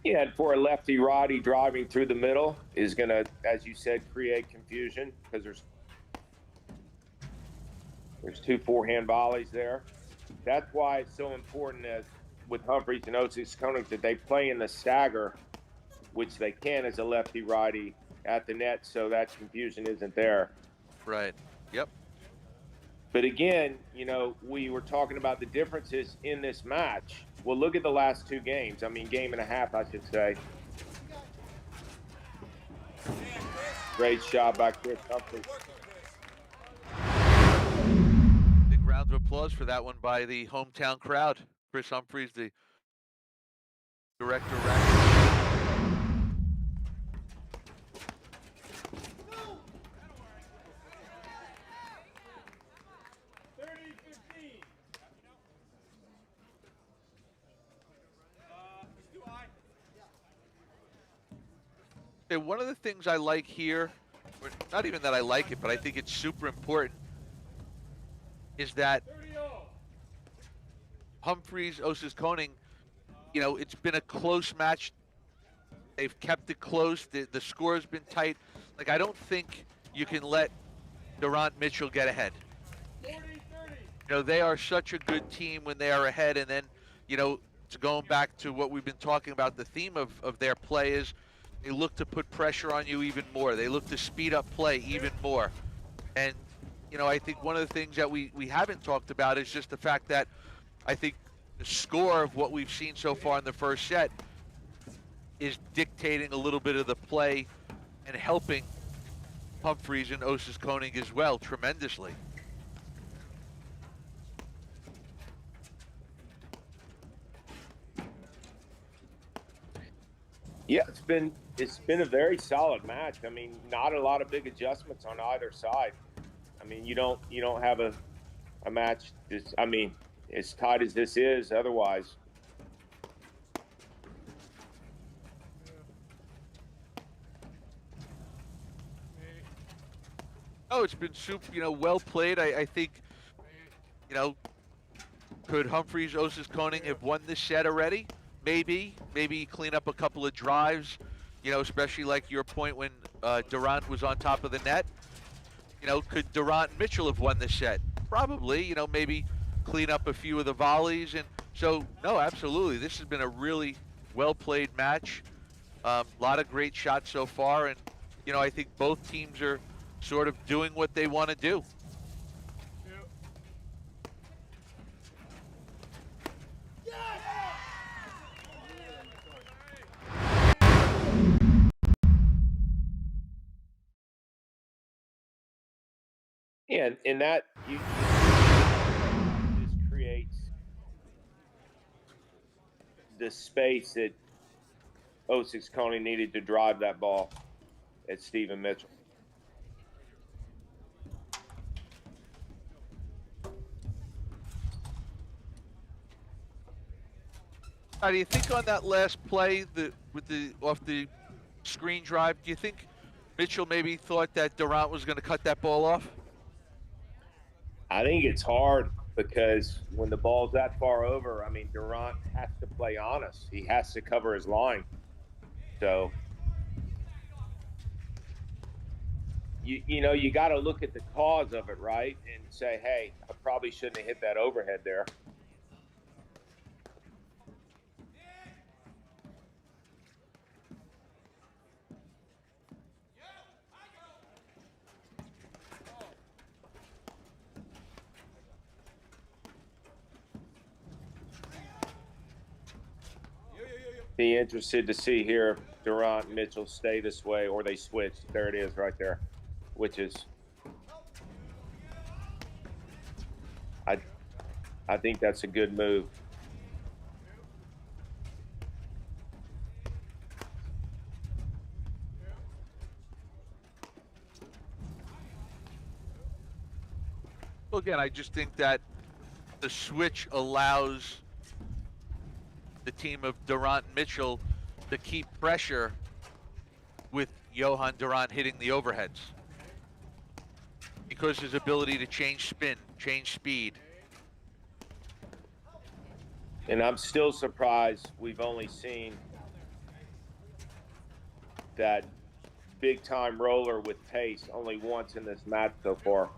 Yeah, and for a lefty-righty driving through the middle is going to, as you said, create confusion because there's two forehand volleys there. That's why it's so important as with Humphreys and Osses-Konig that they play in the stagger, which they can as a lefty-righty at the net, so that confusion isn't there. Right. Yep. But again, you know, we were talking about the differences in this match. Well, look at the last two games. I mean, game and a half, I should say. Great shot by Chris Humphreys. Big round of applause for that one by the hometown crowd. Chris Humphreys, the director. Randt. 30-15. Do I? Okay, one of the things I like here, or not even that I like it, but I think it's super important, is that 30-all. Humphreys, Osses-Konig, you know, it's been a close match. They've kept it close. The score has been tight. Like, I don't think you can let Randt Mitchell get ahead. 40-30. You know, they are such a good team when they are ahead. And then, you know, to going back to what we've been talking about, the theme of their play is they look to put pressure on you even more. They look to speed up play even more. And, you know, I think one of the things that we haven't talked about is just the fact that I think the score of what we've seen so far in the first set is dictating a little bit of the play and helping Humphreys and Osses-Konig as well tremendously. Yeah, it's been a very solid match. I mean, not a lot of big adjustments on either side. I mean, you don't have a match that's, I mean, as tight as this is otherwise. Oh, it's been super, you know, well played. I think, you know, could Humphreys, Osses-Konig have won this set already? Maybe clean up a couple of drives, you know, especially like your point when Randt was on top of the net. You know, could Randt and Mitchell have won this set? Probably, you know, maybe clean up a few of the volleys. And so, no, absolutely. This has been a really well-played match. A lot of great shots so far. And, you know, I think both teams are sort of doing what they want to do. Yeah, and that this creates the space that Osses-Konig needed to drive that ball at Stephen Mitchell. How do you think on that last play, off the screen drive? Do you think Mitchell maybe thought that Randt was going to cut that ball off? I think it's hard because when the ball's that far over, I mean, Randt has to play honest. He has to cover his line. So, you know, you got to look at the cause of it, right? And say, hey, I probably shouldn't have hit that overhead there. Be interested to see here if Randt and Mitchell stay this way or they switch. There it is right there, which is, I think that's a good move. Well, again, I just think that the switch allows the team of Randt and Mitchell to keep pressure with Johan Durant hitting the overheads because his ability to change spin, change speed. And I'm still surprised we've only seen that big time roller with pace only once in this match so far.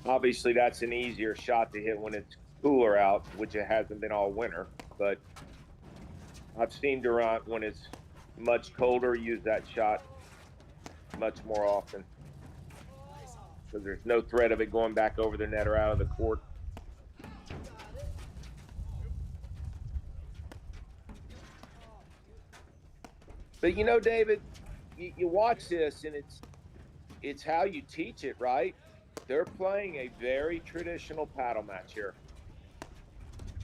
Obviously, that's an easier shot to hit when it's cooler out, which it hasn't been all winter. But I've seen Durant, when it's much colder, use that shot much more often. Because there's no threat of it going back over the net or out of the court. But you know, David, you watch this, and it's how you teach it, right? They're playing a very traditional paddle match here.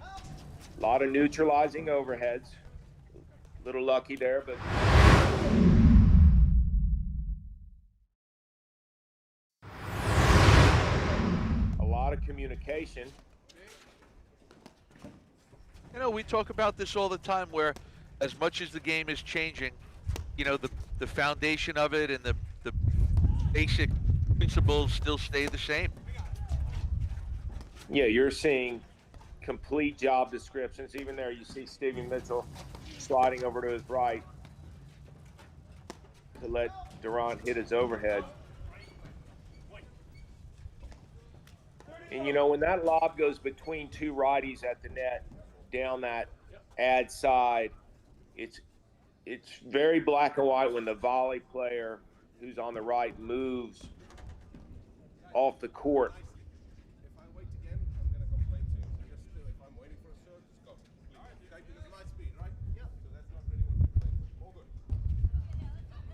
A lot of neutralizing overheads. A little lucky there, but a lot of communication. You know, we talk about this all the time where as much as the game is changing, you know, the foundation of it and the basic principles still stay the same. Yeah, you're seeing complete job descriptions. Even there, you see Stevie Mitchell sliding over to his right to let Durant hit his overhead. And you know, when that lob goes between two righties at the net, down that ad side, it's very black and white when the volley player who's on the right moves off the court. If I wait again, I'm gonna complain to you. So just if I'm waiting for a serve, just go. Okay, because of my speed, right? Yeah. So that's not really what we're playing. All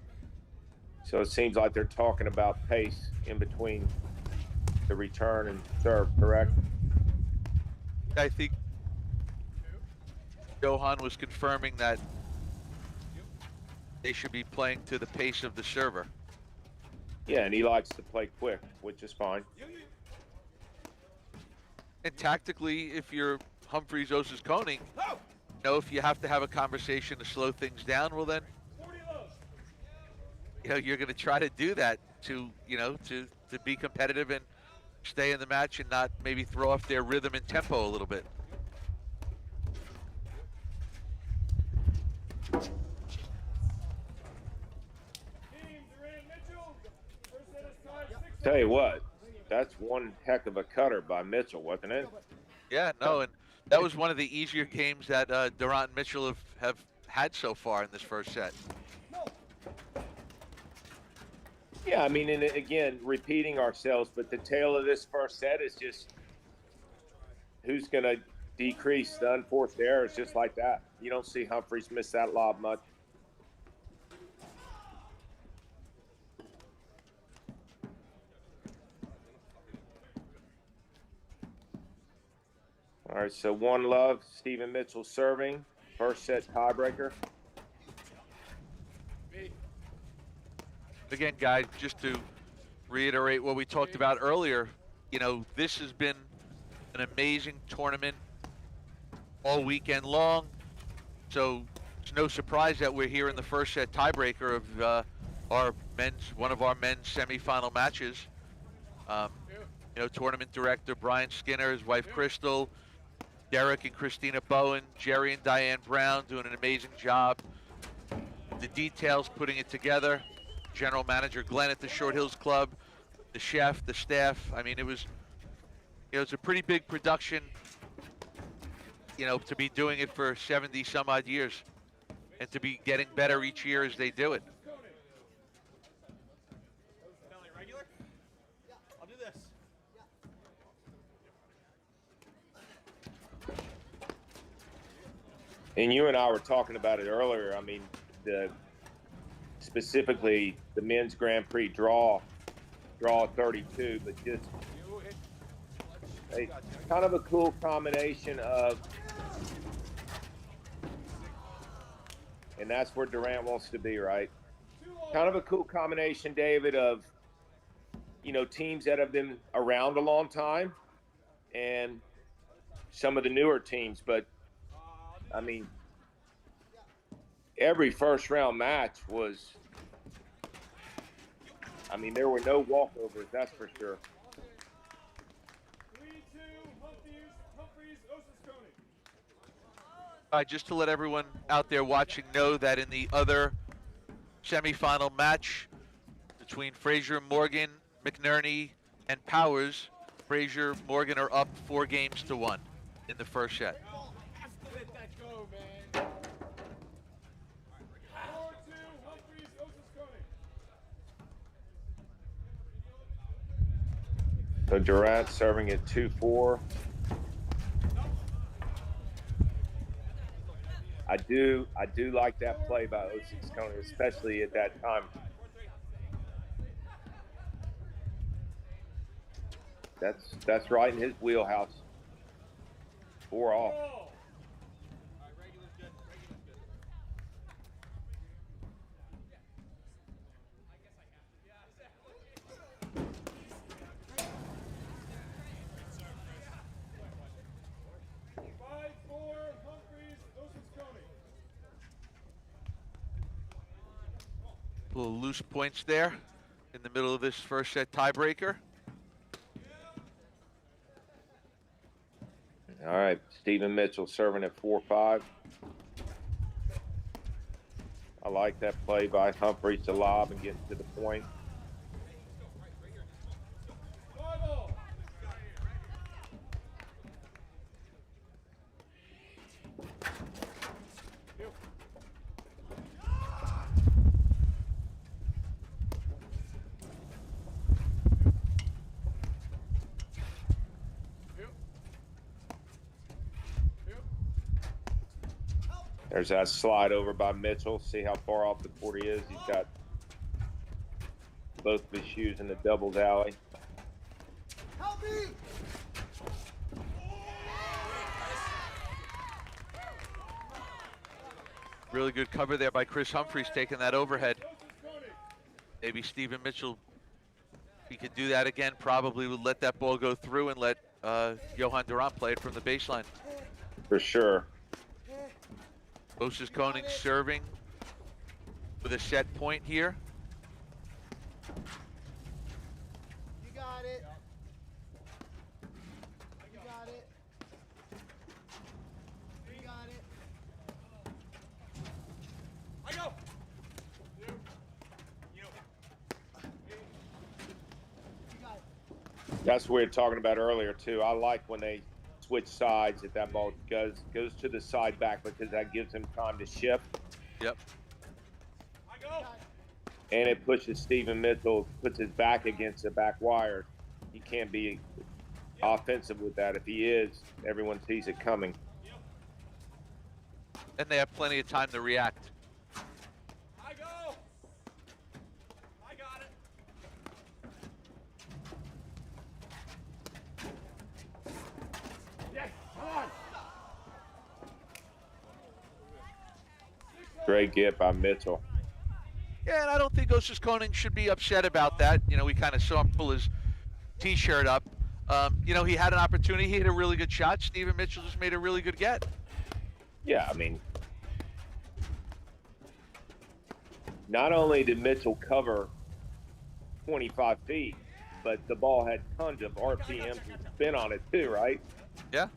good. So it seems like they're talking about pace in between the return and serve, correct? I think Johan was confirming that they should be playing to the pace of the server. Yeah, and he likes to play quick, which is fine. And tactically, if you're Humphreys, Osses-Konig, you know, if you have to have a conversation to slow things down, well then, you know, you're going to try to do that to, you know, to be competitive and stay in the match and not maybe throw off their rhythm and tempo a little bit. Tell you what, that's one heck of a cutter by Mitchell, wasn't it? Yeah, no, and that was one of the easier games that Durant and Mitchell have had so far in this first set. Yeah, I mean, and again, repeating ourselves, but the tail of this first set is just who's going to decrease the unforced errors just like that. You don't see Humphreys miss that lob much. All right, so 1-love, Stephen Mitchell serving. First set tiebreaker. Again, guys, just to reiterate what we talked about earlier, you know, this has been an amazing tournament all weekend long. So it's no surprise that we're here in the first set tiebreaker of one of our men's semifinal matches. You know, tournament director Brian Skinner, his wife Crystal, Derek and Christina Bowen, Jerry and Diane Brown doing an amazing job. The details, putting it together. General manager Glenn at the Short Hills Club, the chef, the staff. I mean, it was, you know, it's a pretty big production, you know, to be doing it for 70 some odd years and to be getting better each year as they do it. Regular? I'll do this. And you and I were talking about it earlier. I mean, specifically the men's Grand Prix draw 32, but just a kind of a cool combination of, and that's where Durant wants to be, right? Kind of a cool combination, David, of, you know, teams that have been around a long time and some of the newer teams. But I mean, every first round match was, I mean, there were no walkovers, that's for sure. 3-2, Humphreys, Osses-Konig. Just to let everyone out there watching know that in the other semifinal match between Frazier, Morgan, McNerney, and Powers, Frazier, Morgan are up 4-1 in the first set. Let that go, man. 4-2, Humphreys, Osses-Konig. So Durant serving at 2-4. I do like that play by Osses-Konig, especially at that time. That's right in his wheelhouse. 4 off. All right, regular's good. Regular's good. 5-4, Humphreys, Osses-Konig. Little loose points there in the middle of this first set tiebreaker. All right, Stephen Mitchell serving at 4-5. I like that play by Humphreys to lob and get to the point. 5-all. There's that slide over by Mitchell. See how far off the court he is. He's got both of his shoes in the doubles alley. Help me! Really good cover there by Chris Humphreys, taking that overhead. Maybe Stephen Mitchell, if he could do that again, probably would let that ball go through and let Johan Durant play it from the baseline. For sure. Osses-Konig serving with a set point here. You got it. You got it. You got it. I go. You got it. That's what we were talking about earlier too. I like when they switch sides if that ball goes to the side back because that gives him time to shift. Yep. I go. And it pushes Stephen Mitchell, puts his back against the back wire. He can't be offensive with that. If he is, everyone sees it coming. And they have plenty of time to react. I go. I got it. Yes, come on. Great get by Mitchell. Yeah, and I don't think Osses-Konig should be upset about that. You know, we kind of saw him pull his T-shirt up. You know, he had an opportunity. He hit a really good shot. Stephen Mitchell just made a really good get. Yeah, I mean, not only did Mitchell cover 25 feet, but the ball had tons of RPM and spin on it too, right? Yeah.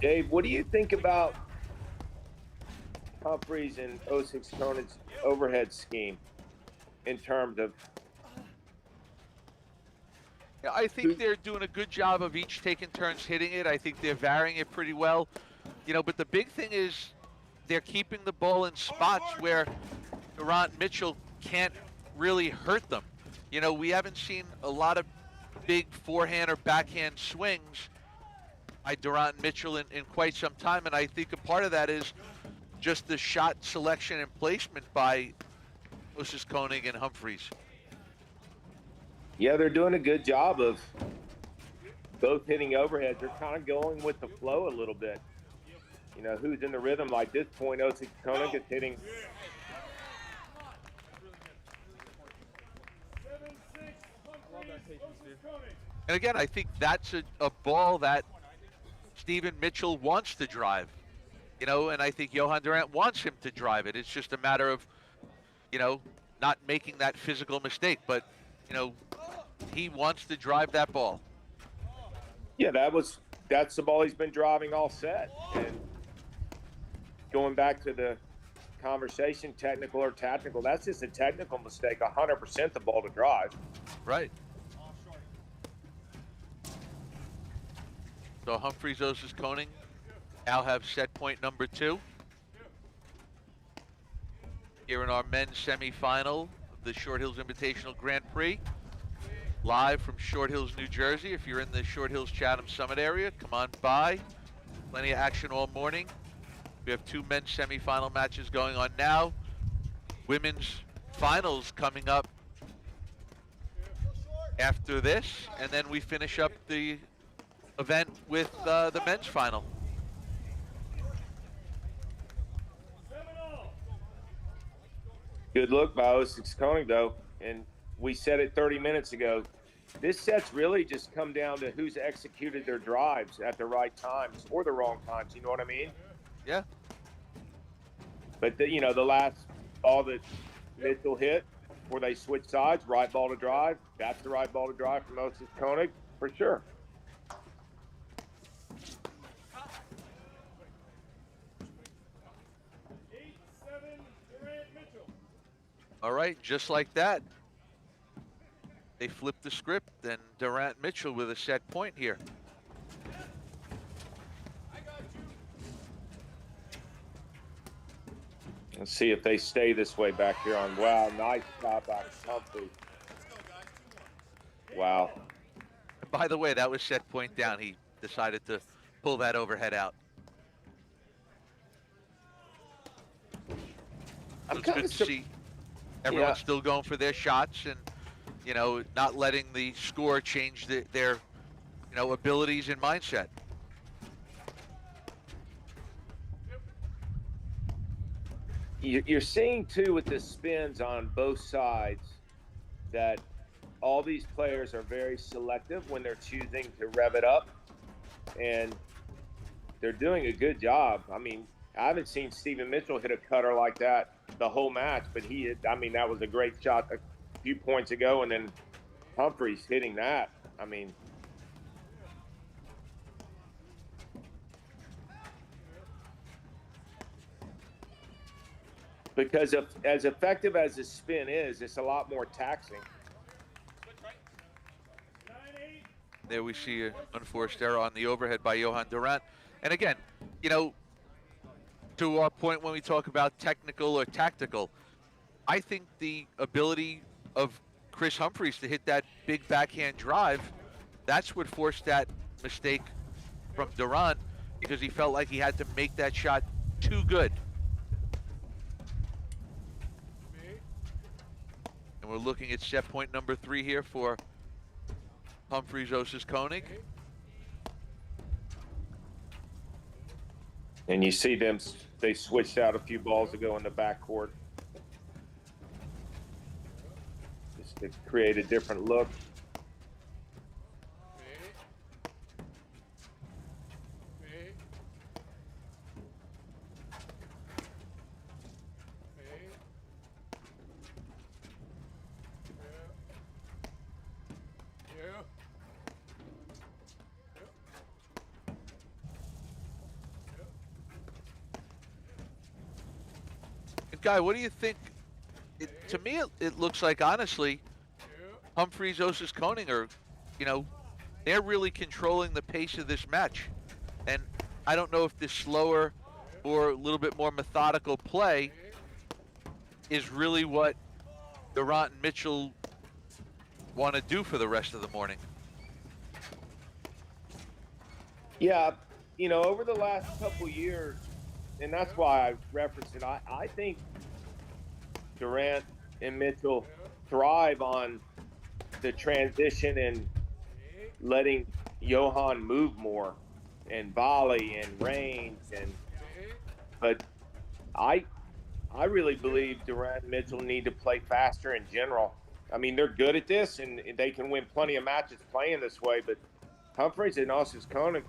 Dave, what do you think about Humphreys and Osses-Konig's overhead scheme in terms of? Yeah, I think they're doing a good job of each taking turns hitting it. I think they're varying it pretty well. You know, but the big thing is they're keeping the ball in spots where Durant and Mitchell can't really hurt them. You know, we haven't seen a lot of big forehand or backhand swings by Durant and Mitchell in quite some time, and I think a part of that is just the shot selection and placement by Osses-Konig and Humphreys. Yeah, they're doing a good job of both hitting overheads. They're kind of going with the flow a little bit. You know, who's in the rhythm like this point? Osses-Konig is hitting. 7-6, Humphreys, Osses-Konig. And again, I think that's a ball that Stephen Mitchell wants to drive. You know, and I think Johan Durant wants him to drive it. It's just a matter of, you know, not making that physical mistake. But, you know, he wants to drive that ball. Yeah, that's the ball he's been driving all set. And going back to the conversation, technical or tactical, that's just a technical mistake. 100% the ball to drive. Right. So Humphreys, Osses-Konig now have set point number 2 here in our men's semifinal of the Short Hills Invitational Grand Prix. Live from Short Hills, New Jersey. If you're in the Short Hills Chatham Summit area, come on by. Plenty of action all morning. We have 2 men's semifinal matches going on now. Women's finals coming up after this, and then we finish up the event with the men's final. 7-0. Good look by Osses-Konig, though. And we said it 30 minutes ago. This set's really just come down to who's executed their drives at the right times or the wrong times. You know what I mean? Yeah. But, you know, the last ball that Mitchell hit where they switched sides, right ball to drive, that's the right ball to drive from Osses-Konig for sure. All right, just like that. They flipped the script, and Durant Mitchell with a set point here. Let's see if they stay this way back here on. Wow, nice shot by Humphreys. Wow. By the way, that was set point down. He decided to pull that overhead out. So it's good to see everyone still going for their shots and, you know, not letting the score change their, you know, abilities and mindset. You're seeing, too, with the spins on both sides that all these players are very selective when they're choosing to rev it up, and they're doing a good job. I mean, I haven't seen Stephen Mitchell hit a cutter like that the whole match, but he hit, I mean, that was a great shot a few points ago, and then Humphreys hitting that. I mean, because of, as effective as the spin is, it's a lot more taxing. There we see an unforced error on the overhead by Johan Durant. And again, you know, to our point when we talk about technical or tactical, I think the ability of Chris Humphreys to hit that big backhand drive, that's what forced that mistake from Durant, because he felt like he had to make that shot too good. And we're looking at set point number 3 here for Humphreys, Osses-Konig. And you see them, they switched out a few balls ago in the backcourt. Just to create a different look. Guy, what do you think? To me, it looks like, honestly, Humphreys, Osses-Konig are, you know, they're really controlling the pace of this match. And I don't know if this slower or a little bit more methodical play is really what Durant and Mitchell want to do for the rest of the morning. Yeah, over the last couple years, and that's why I referenced it. I think Durant and Mitchell thrive on the transition and letting Johan move more and volley and range but I really believe Durant and Mitchell need to play faster in general. I mean, they're good at this and they can win plenty of matches playing this way, but Humphreys and Osses-Konig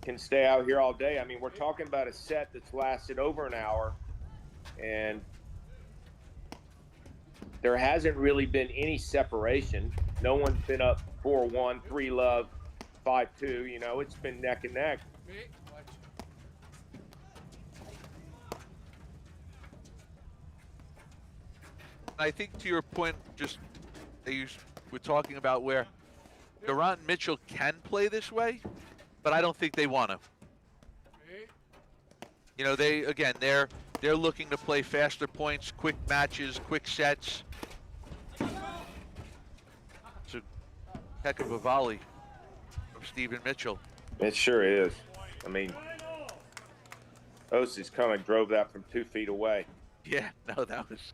can stay out here all day. I mean, we're talking about a set that's lasted over an hour, and there hasn't really been any separation. No one's been up 4-1, 3-love, 5-2. It's been neck and neck. I think to your point, just that you were talking about where Durant and Mitchell can play this way, but I don't think they want to. They're looking to play faster points, quick matches, quick sets. It's a heck of a volley from Stephen Mitchell. It sure is. I mean, Osses-Konig drove that from 2 feet away. Yeah, no, that was.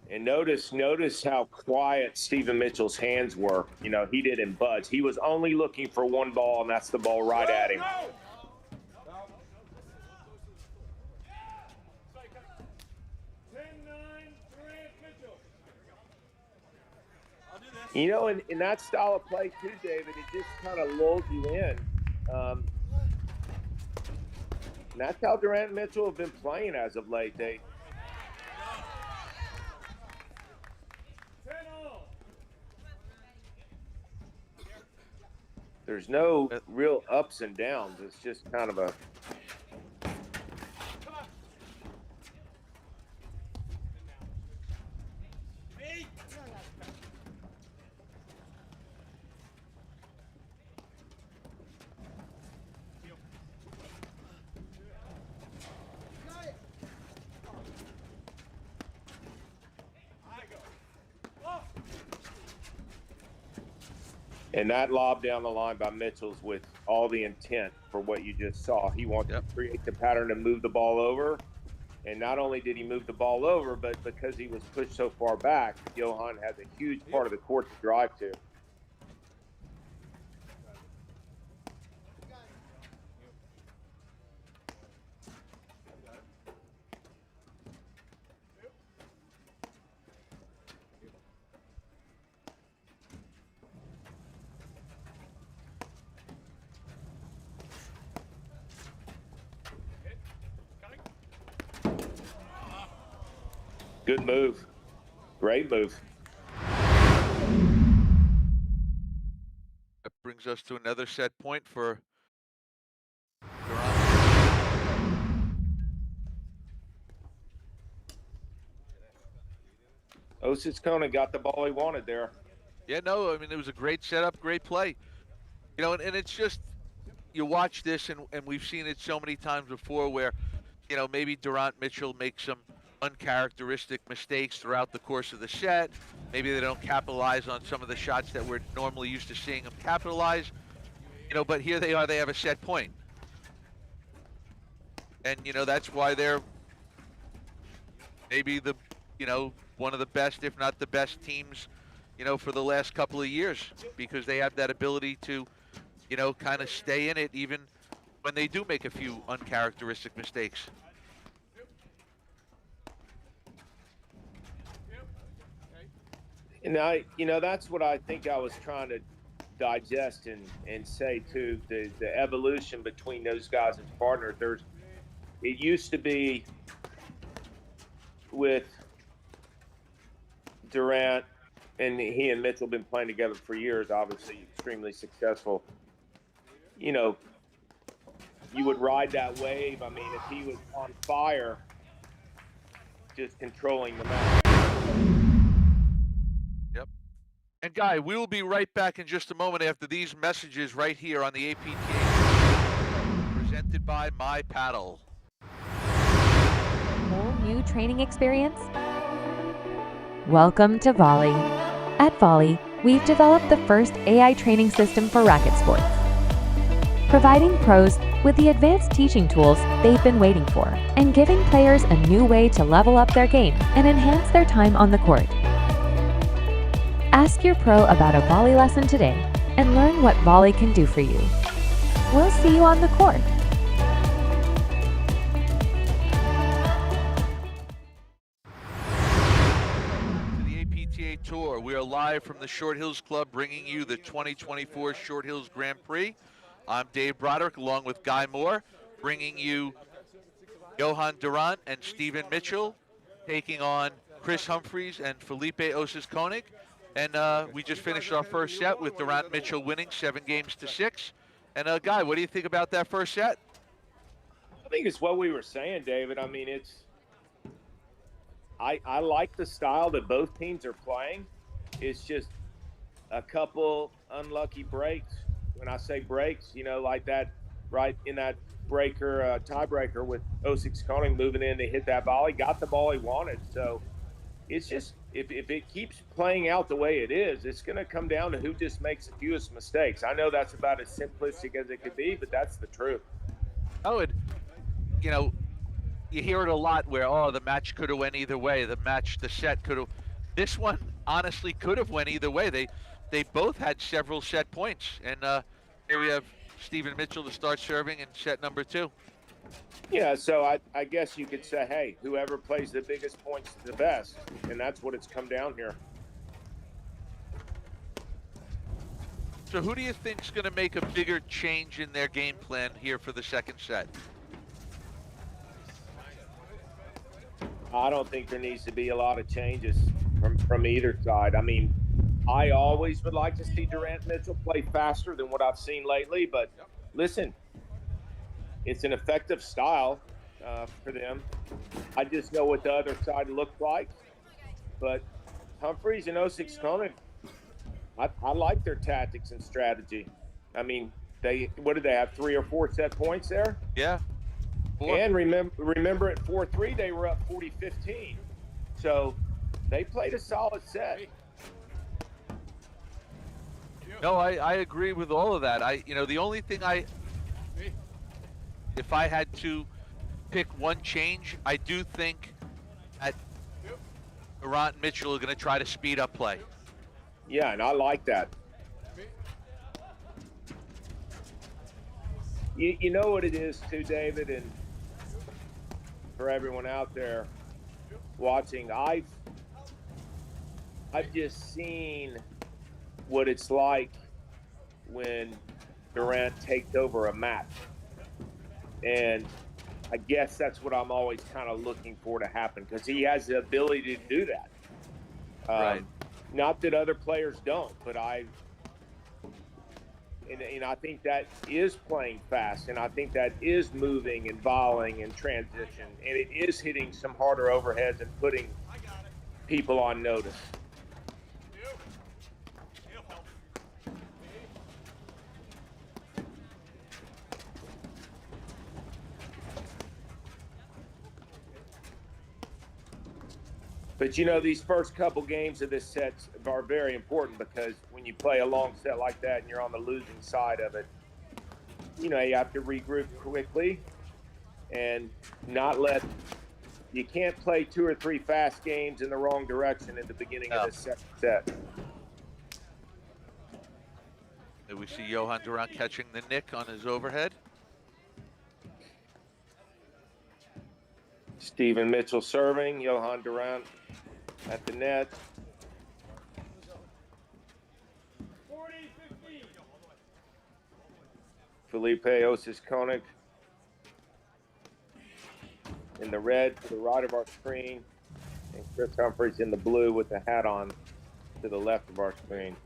And notice how quiet Stephen Mitchell's hands were. He didn't budge. He was only looking for one ball, and that's the ball right at him. 10-9, Durant, Mitchell. In that style of play too, David, it just kind of lulls you in. And that's how Durant and Mitchell have been playing as of late. There's no real ups and downs. It's just kind of a. And that lob down the line by Mitchell's with all the intent for what you just saw. He wanted to create the pattern to move the ball over. And not only did he move the ball over, but because he was pushed so far back, Johan has a huge part of the court to drive to. Good move. Great move. That brings us to another set point for Durant. Osses-Konig got the ball he wanted there. Yeah, no, I mean, it was a great setup, great play. And it's just, you watch this, and we've seen it so many times before where, maybe Durant Mitchell makes some uncharacteristic mistakes throughout the course of the set. Maybe they don't capitalize on some of the shots that we're normally used to seeing them capitalize. But here they are, they have a set point. And, that's why they're maybe one of the best, if not the best teams, for the last couple of years, because they have that ability to, kind of stay in it even when they do make a few uncharacteristic mistakes. And that's what I think I was trying to digest and say too, the evolution between those guys as partners. It used to be with Durant, and he and Mitchell have been playing together for years, obviously extremely successful. You would ride that wave. I mean, if he was on fire, just controlling the match. Yep. And Guy, we will be right back in just a moment after these messages right here on the APTA, presented by My Paddle. Whole new training experience? Welcome to Volley. At Volley, we've developed the first AI training system for racket sports. providing pros with the advanced teaching tools they've been waiting for, and giving players a new way to level up their game and enhance their time on the court. Ask your pro about a volley lesson today and learn what volley can do for you. We'll see you on the court. To the APTA Tour, we are live from the Short Hills Club bringing you the 2024 Short Hills Grand Prix. I'm Dave Broderick along with Guy Moore, bringing you Johan Durant and Stephen Mitchell taking on Chris Humphreys and Felipe Osses-Konig. And we just finished our first set with Durant Mitchell winning 7-6. And Guy, what do you think about that first set? I think it's what we were saying, David. I mean, I like the style that both teams are playing. It's just a couple unlucky breaks. When I say breaks, like that, right in that breaker, tiebreaker with Osses-Konig moving in to hit that volley, got the ball he wanted. So it's just, if it keeps playing out the way it is, it's going to come down to who just makes the fewest mistakes. I know that's about as simplistic as it could be, but that's the truth. Oh, and, you hear it a lot where, the match could have went either way. The set could have. This one honestly could have went either way. They both had several set points. And here we have Stephen Mitchell to start serving in set number 2. Yeah, so I guess you could say, hey, whoever plays the biggest points the best, and that's what it's come down here. So who do you think is going to make a bigger change in their game plan here for the second set? I don't think there needs to be a lot of changes from either side. I mean, I always would like to see Durant Mitchell play faster than what I've seen lately, but listen, it's an effective style for them. I just know what the other side looks like. But Humphreys and Osses-Konig, I like their tactics and strategy. I mean, what did they have, 3 or 4 set points there? Yeah. 4. And remember at 4-3, they were up 40-15. So they played a solid set. No, I agree with all of that. The only thing if I had to pick one change, I do think that Durant and Mitchell are going to try to speed up play. Yeah, and I like that. You know what it is too, David, and for everyone out there watching, I've just seen what it's like when Durant takes over a match. And I guess that's what I'm always kind of looking for to happen, because he has the ability to do that. Right. Not that other players don't, but and I think that is playing fast, and I think that is moving and volleying and transition, and it is hitting some harder overheads and putting people on notice. But these first couple games of this set are very important, because when you play a long set like that and you're on the losing side of it, you have to regroup quickly and you can't play 2 or 3 fast games in the wrong direction in the beginning of this second set. And we see Johan Durant catching the nick on his overhead. Stephen Mitchell serving, Johan Durant at the net. 40-15. Felipe Osses-Konig in the red to the right of our screen, and Chris Humphreys in the blue with the hat on to the left of our screen.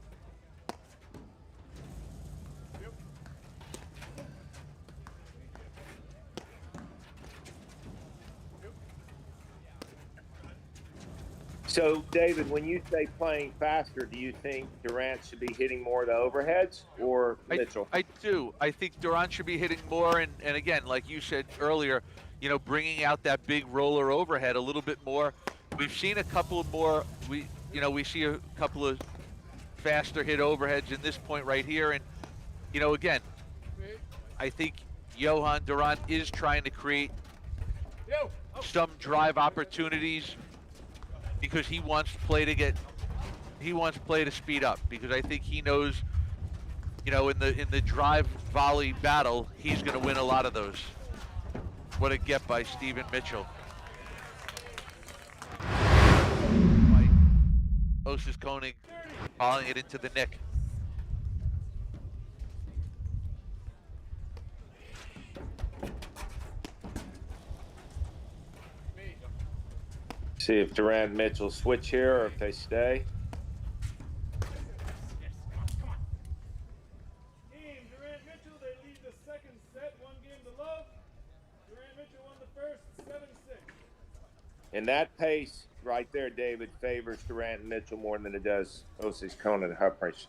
So, David, when you say playing faster, do you think Durant should be hitting more of the overheads or Mitchell? I do. I think Durant should be hitting more, and again, like you said earlier, bringing out that big roller overhead a little bit more. We've seen a couple more. We see a couple of faster hit overheads in this point right here, and again, I think Johan Durant is trying to create some drive opportunities because he wants play to speed up, because I think he knows, you know, in the drive volley battle, he's going to win a lot of those. What a get by Stephen Mitchell. Osses-Konig calling it into the nick. See if Durant and Mitchell switch here or if they stay. Team Durant Mitchell, they lead the second set, 1 game to love. Durant Mitchell won the first, 7-6. And that pace right there, David, favors Durant and Mitchell more than it does Osses-Konig and Humphreys.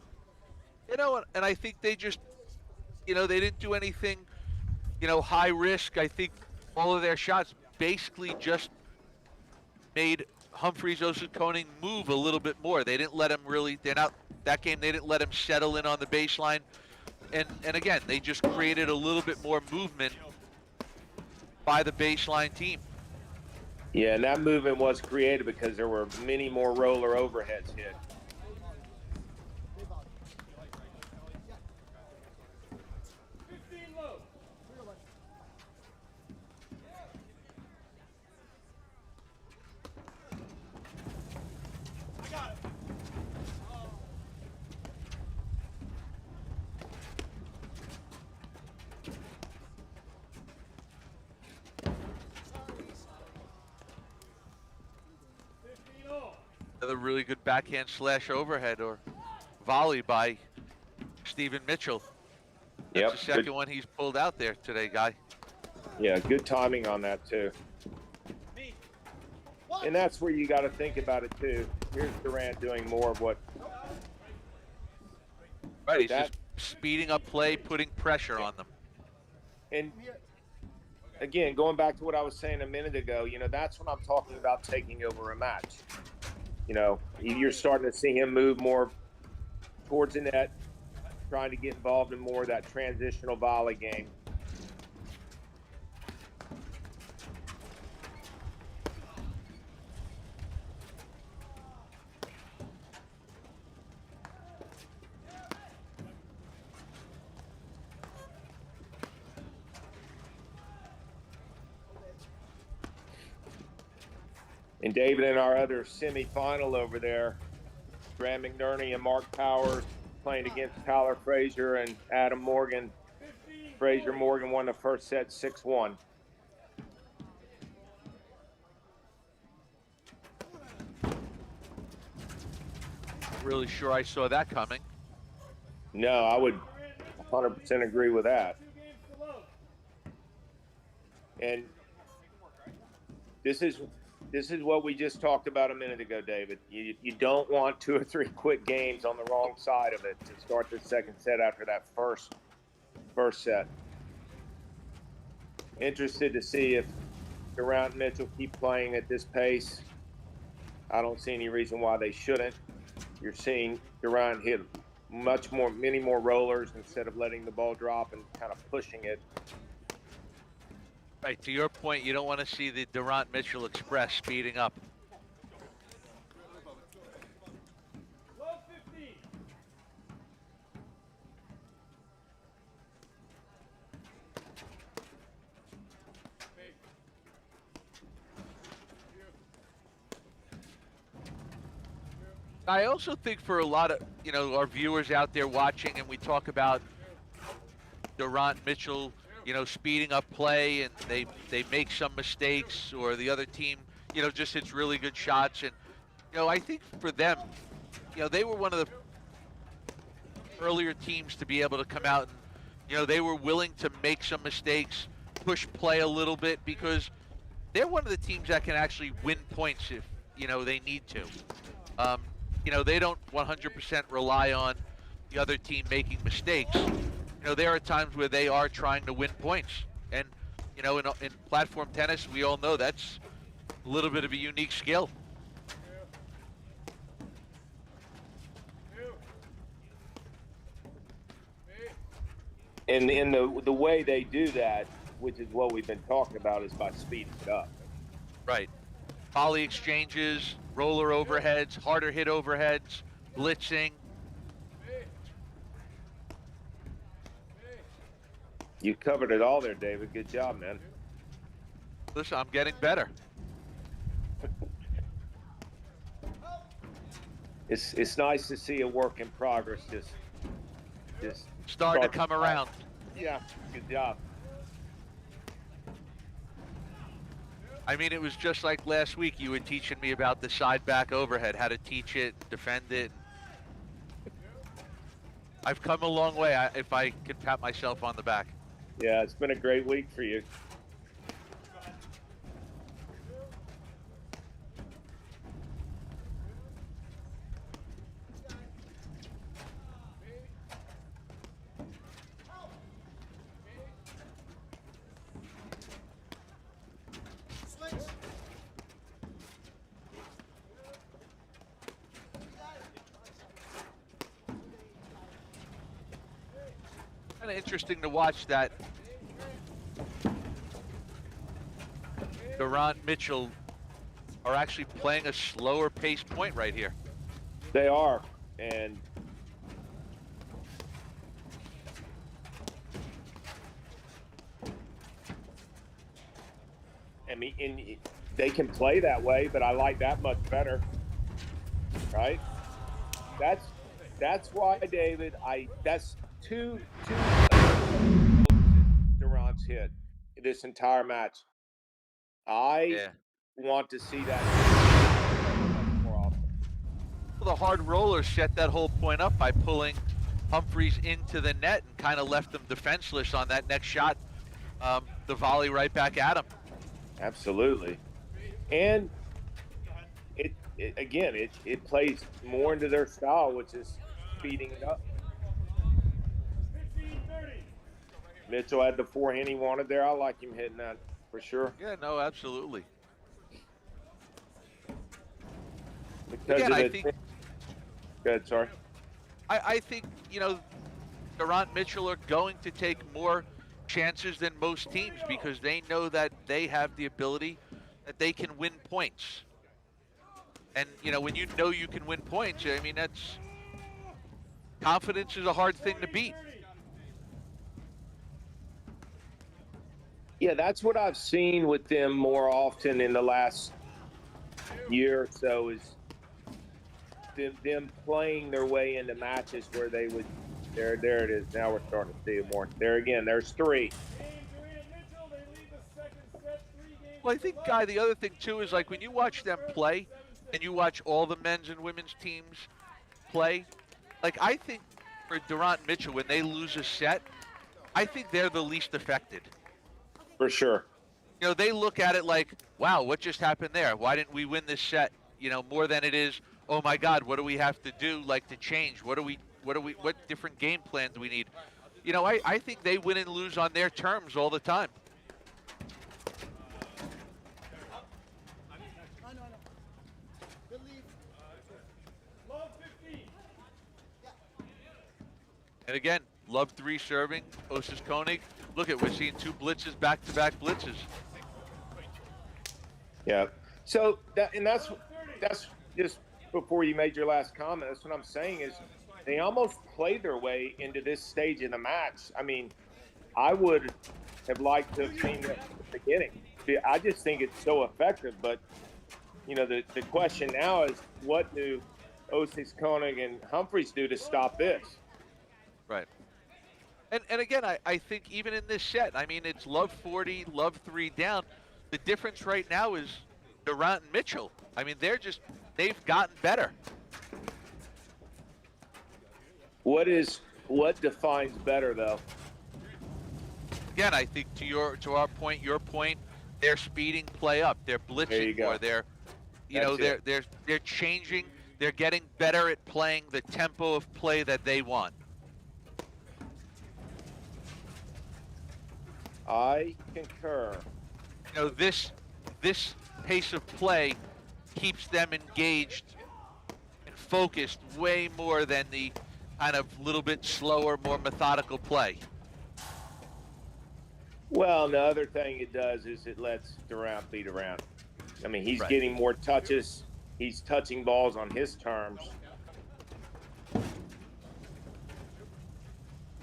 You know, and I think they just, you know, they didn't do anything, you know, high risk. I think all of their shots basically just made Humphreys, Osses-Konig move a little bit more. They didn't let him really, that game, they didn't let him settle in on the baseline. And again, they just created a little bit more movement by the baseline team. Yeah, and that movement was created because there were many more roller overheads hit. Another really good backhand slash overhead or volley by Stephen Mitchell. That's the second one he's pulled out there today, Guy. Yeah, good timing on that too. And that's where you got to think about it too. Here's Durant doing more of what. Right, he's just speeding up play, putting pressure on them. And again, going back to what I was saying a minute ago, you know, that's when I'm talking about taking over a match. You know, you're starting to see him move more towards the net, trying to get involved in more of that transitional volley game. And David, in our other semifinal over there, Graham McNerney and Mark Powers playing against Tyler Frazier and Adam Morgan. Frazier Morgan won the first set 6-1. Really sure I saw that coming. No, I would 100% agree with that. And this is what we just talked about a minute ago, David. You don't want 2 or 3 quick games on the wrong side of it to start the second set after that first set. Interested to see if Durant and Mitchell keep playing at this pace. I don't see any reason why they shouldn't. You're seeing Durant hit many more rollers instead of letting the ball drop and kind of pushing it. Right, to your point, you don't want to see the Durant Mitchell Express speeding up. I also think for a lot of, you know, our viewers out there watching, and we talk about Durant Mitchell, you know, speeding up play, and they make some mistakes, or the other team, you know, just hits really good shots. And, you know, I think for them, you know, they were one of the earlier teams to be able to come out and, you know, they were willing to make some mistakes, push play a little bit, because they're one of the teams that can actually win points if, you know, they need to. You know, they don't 100% rely on the other team making mistakes. You know, there are times where they are trying to win points. And, you know, in platform tennis, we all know that's a little bit of a unique skill. And in the way they do that, which is what we've been talking about, is by speeding it up. Right. Volley exchanges, roller overheads, harder hit overheads, blitzing. You covered it all there, David. Good job, man. Listen, I'm getting better. It's nice to see a work in progress just Starting to come around. Yeah, good job. I mean, it was just like last week you were teaching me about the side back overhead, how to teach it, defend it. I've come a long way, if I can pat myself on the back. Yeah, it's been a great week for you. Kind of interesting to watch that Randt Mitchell are actually playing a slower pace point right here. They are, and I mean, they can play that way, but I like that much better, right? That's why, David. That's two Durant's hit this entire match. I want to see that more often. Well, the hard roller set that whole point up by pulling Humphreys into the net and kind of left them defenseless on that next shot. The volley right back at him. Absolutely. And it plays more into their style, which is speeding it up. Mitchell had the forehand he wanted there. I like him hitting that for sure. Yeah, no, absolutely. Because Again, of I the, think. Go ahead, sorry. I think, Randt Mitchell are going to take more chances than most teams because they know that they have the ability that they can win points. And, when you know you can win points, I mean, confidence is a hard thing to beat. Yeah, that's what I've seen with them more often in the last year or so is them playing their way into matches where they would. There it is. Now we're starting to see it more. There again, there's three. Well, I think, Guy, the other thing, too, is like when you watch them play and you watch all the men's and women's teams play, like I think for Randt Mitchell, when they lose a set, I think they're the least affected. For sure. They look at it like, wow, what just happened there? Why didn't we win this set? More than it is, oh my God, what do we have to do to change? What different game plan do we need? I think they win and lose on their terms all the time. And again, love 3 serving, Osses-Konig. Look we're seeing 2 blitzes, back-to-back blitzes. Yeah. So that's just before you made your last comment. That's what I'm saying is they almost played their way into this stage in the match. I mean, I would have liked to have seen that at the beginning. I just think it's so effective. But the question now is, what do Osses-Konig and Humphreys do to stop this? Right. And again, I think even in this set, I mean, it's love 40, love 3 down. The difference right now is Randt and Mitchell. I mean, they've gotten better. What defines better, though? Again, I think to our point, your point, they're speeding play up. They're blitzing more. They're changing. They're getting better at playing the tempo of play that they want. I concur. This pace of play keeps them engaged and focused way more than the kind of little bit slower, more methodical play. Well, the other thing it does is it lets Durant beat around. I mean, he's Right. getting more touches. He's touching balls on his terms.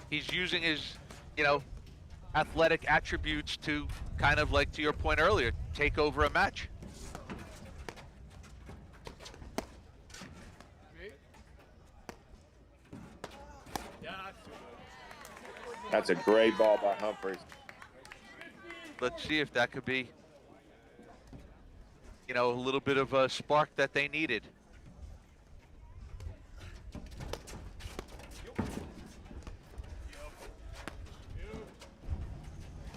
He's using his, you know, athletic attributes to kind of like, to your point earlier, take over a match. That's a great ball by Humphreys. Let's see if that could be, you know, a little bit of a spark that they needed.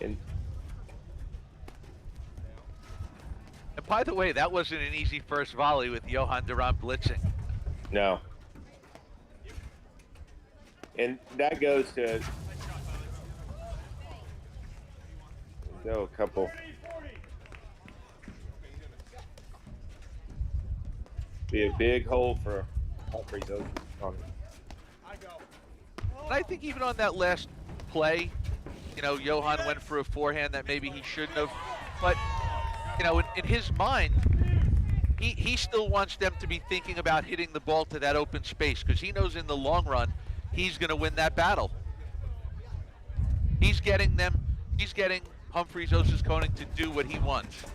And by the way, that wasn't an easy first volley with Johan Durant blitzing. no. And that goes to go a couple. Be a big hole for Humphreys. And I think even on that last play, you know, Johan went for a forehand that maybe he shouldn't have. But, you know, in his mind, he still wants them to be thinking about hitting the ball to that open space because he knows in the long run, he's going to win that battle. He's getting Humphreys, Osses-Konig to do what he wants.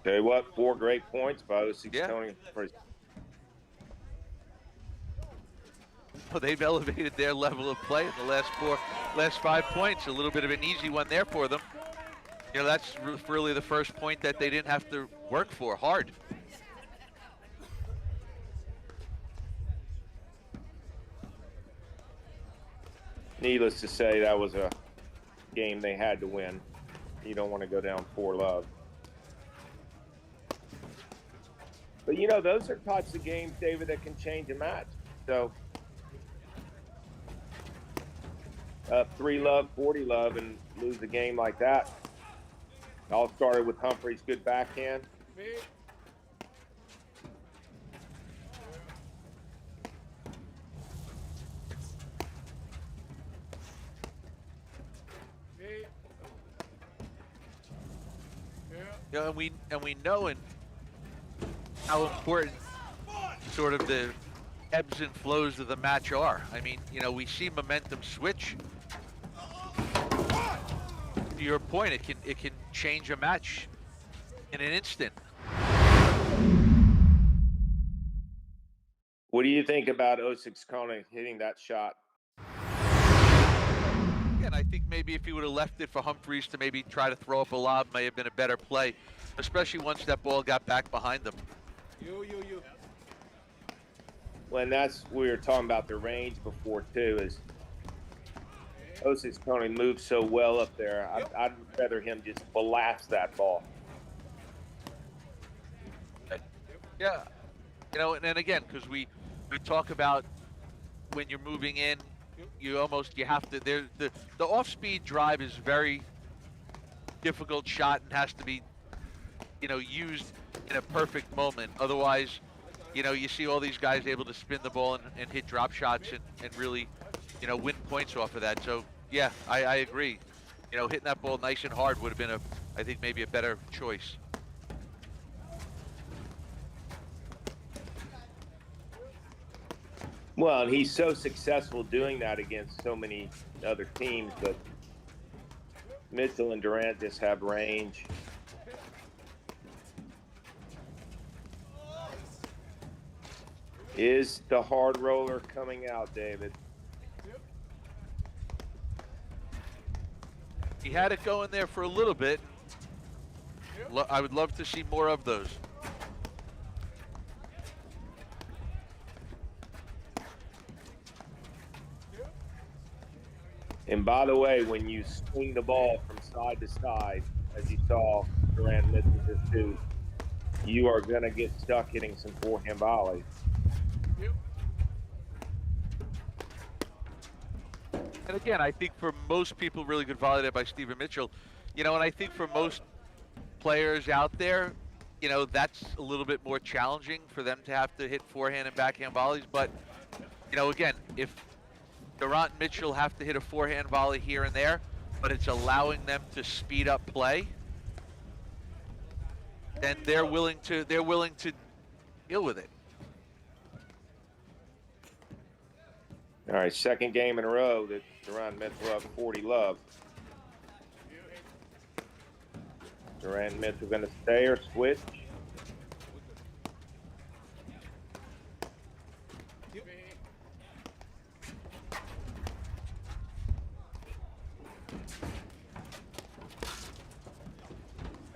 Tell you what, 4 great points by Osses-Konig. Well, they've elevated their level of play in the last 5 points. A little bit of an easy one there for them. You know, that's really the first point that they didn't have to work for hard. Needless to say, that was a game they had to win. You don't want to go down 4-love. But, you know, those are types of games, David, that can change a match. So, 3-love, 40-love, and lose a game like that. All started with Humphreys' good backhand. You know, and we know how important sort of the ebbs and flows of the match are. I mean, you know, we see momentum switch. To your point, it can change a match in an instant. What do you think about Osses-Konig hitting that shot? Again, I think maybe if he would have left it for Humphreys to maybe try to throw up a lob, may have been a better play, especially once that ball got back behind them. When that's, we were talking about the range before too, is Osses-Konig moves so well up there. I'd rather him just blast that ball. Yeah, you know, and again, because we talk about when you're moving in, you have to, the off-speed drive is very difficult shot and has to be, you know, used in a perfect moment. Otherwise, you know, you see all these guys able to spin the ball and hit drop shots and really, you know, win points off of that. So yeah, I agree. You know, hitting that ball nice and hard would have been I think maybe a better choice. Well, and he's so successful doing that against so many other teams, but Mitchell and Durant just have range. Is the hard roller coming out, David? He had it going there for a little bit. I would love to see more of those. And by the way, when you swing the ball from side to side, as you saw Durant Mitchell just do, you are going to get stuck hitting some forehand volleys. And again, I think for most people, really good volley there by Stephen Mitchell. You know, and I think for most players out there, you know, that's a little bit more challenging for them to have to hit forehand and backhand volleys. But, you know, again, if Randt and Mitchell have to hit a forehand volley here and there, but it's allowing them to speed up play, then they're willing to deal with it. All right, second game in a row that Durant Mitchell up 40 love. Durant Mitchell going to stay or switch?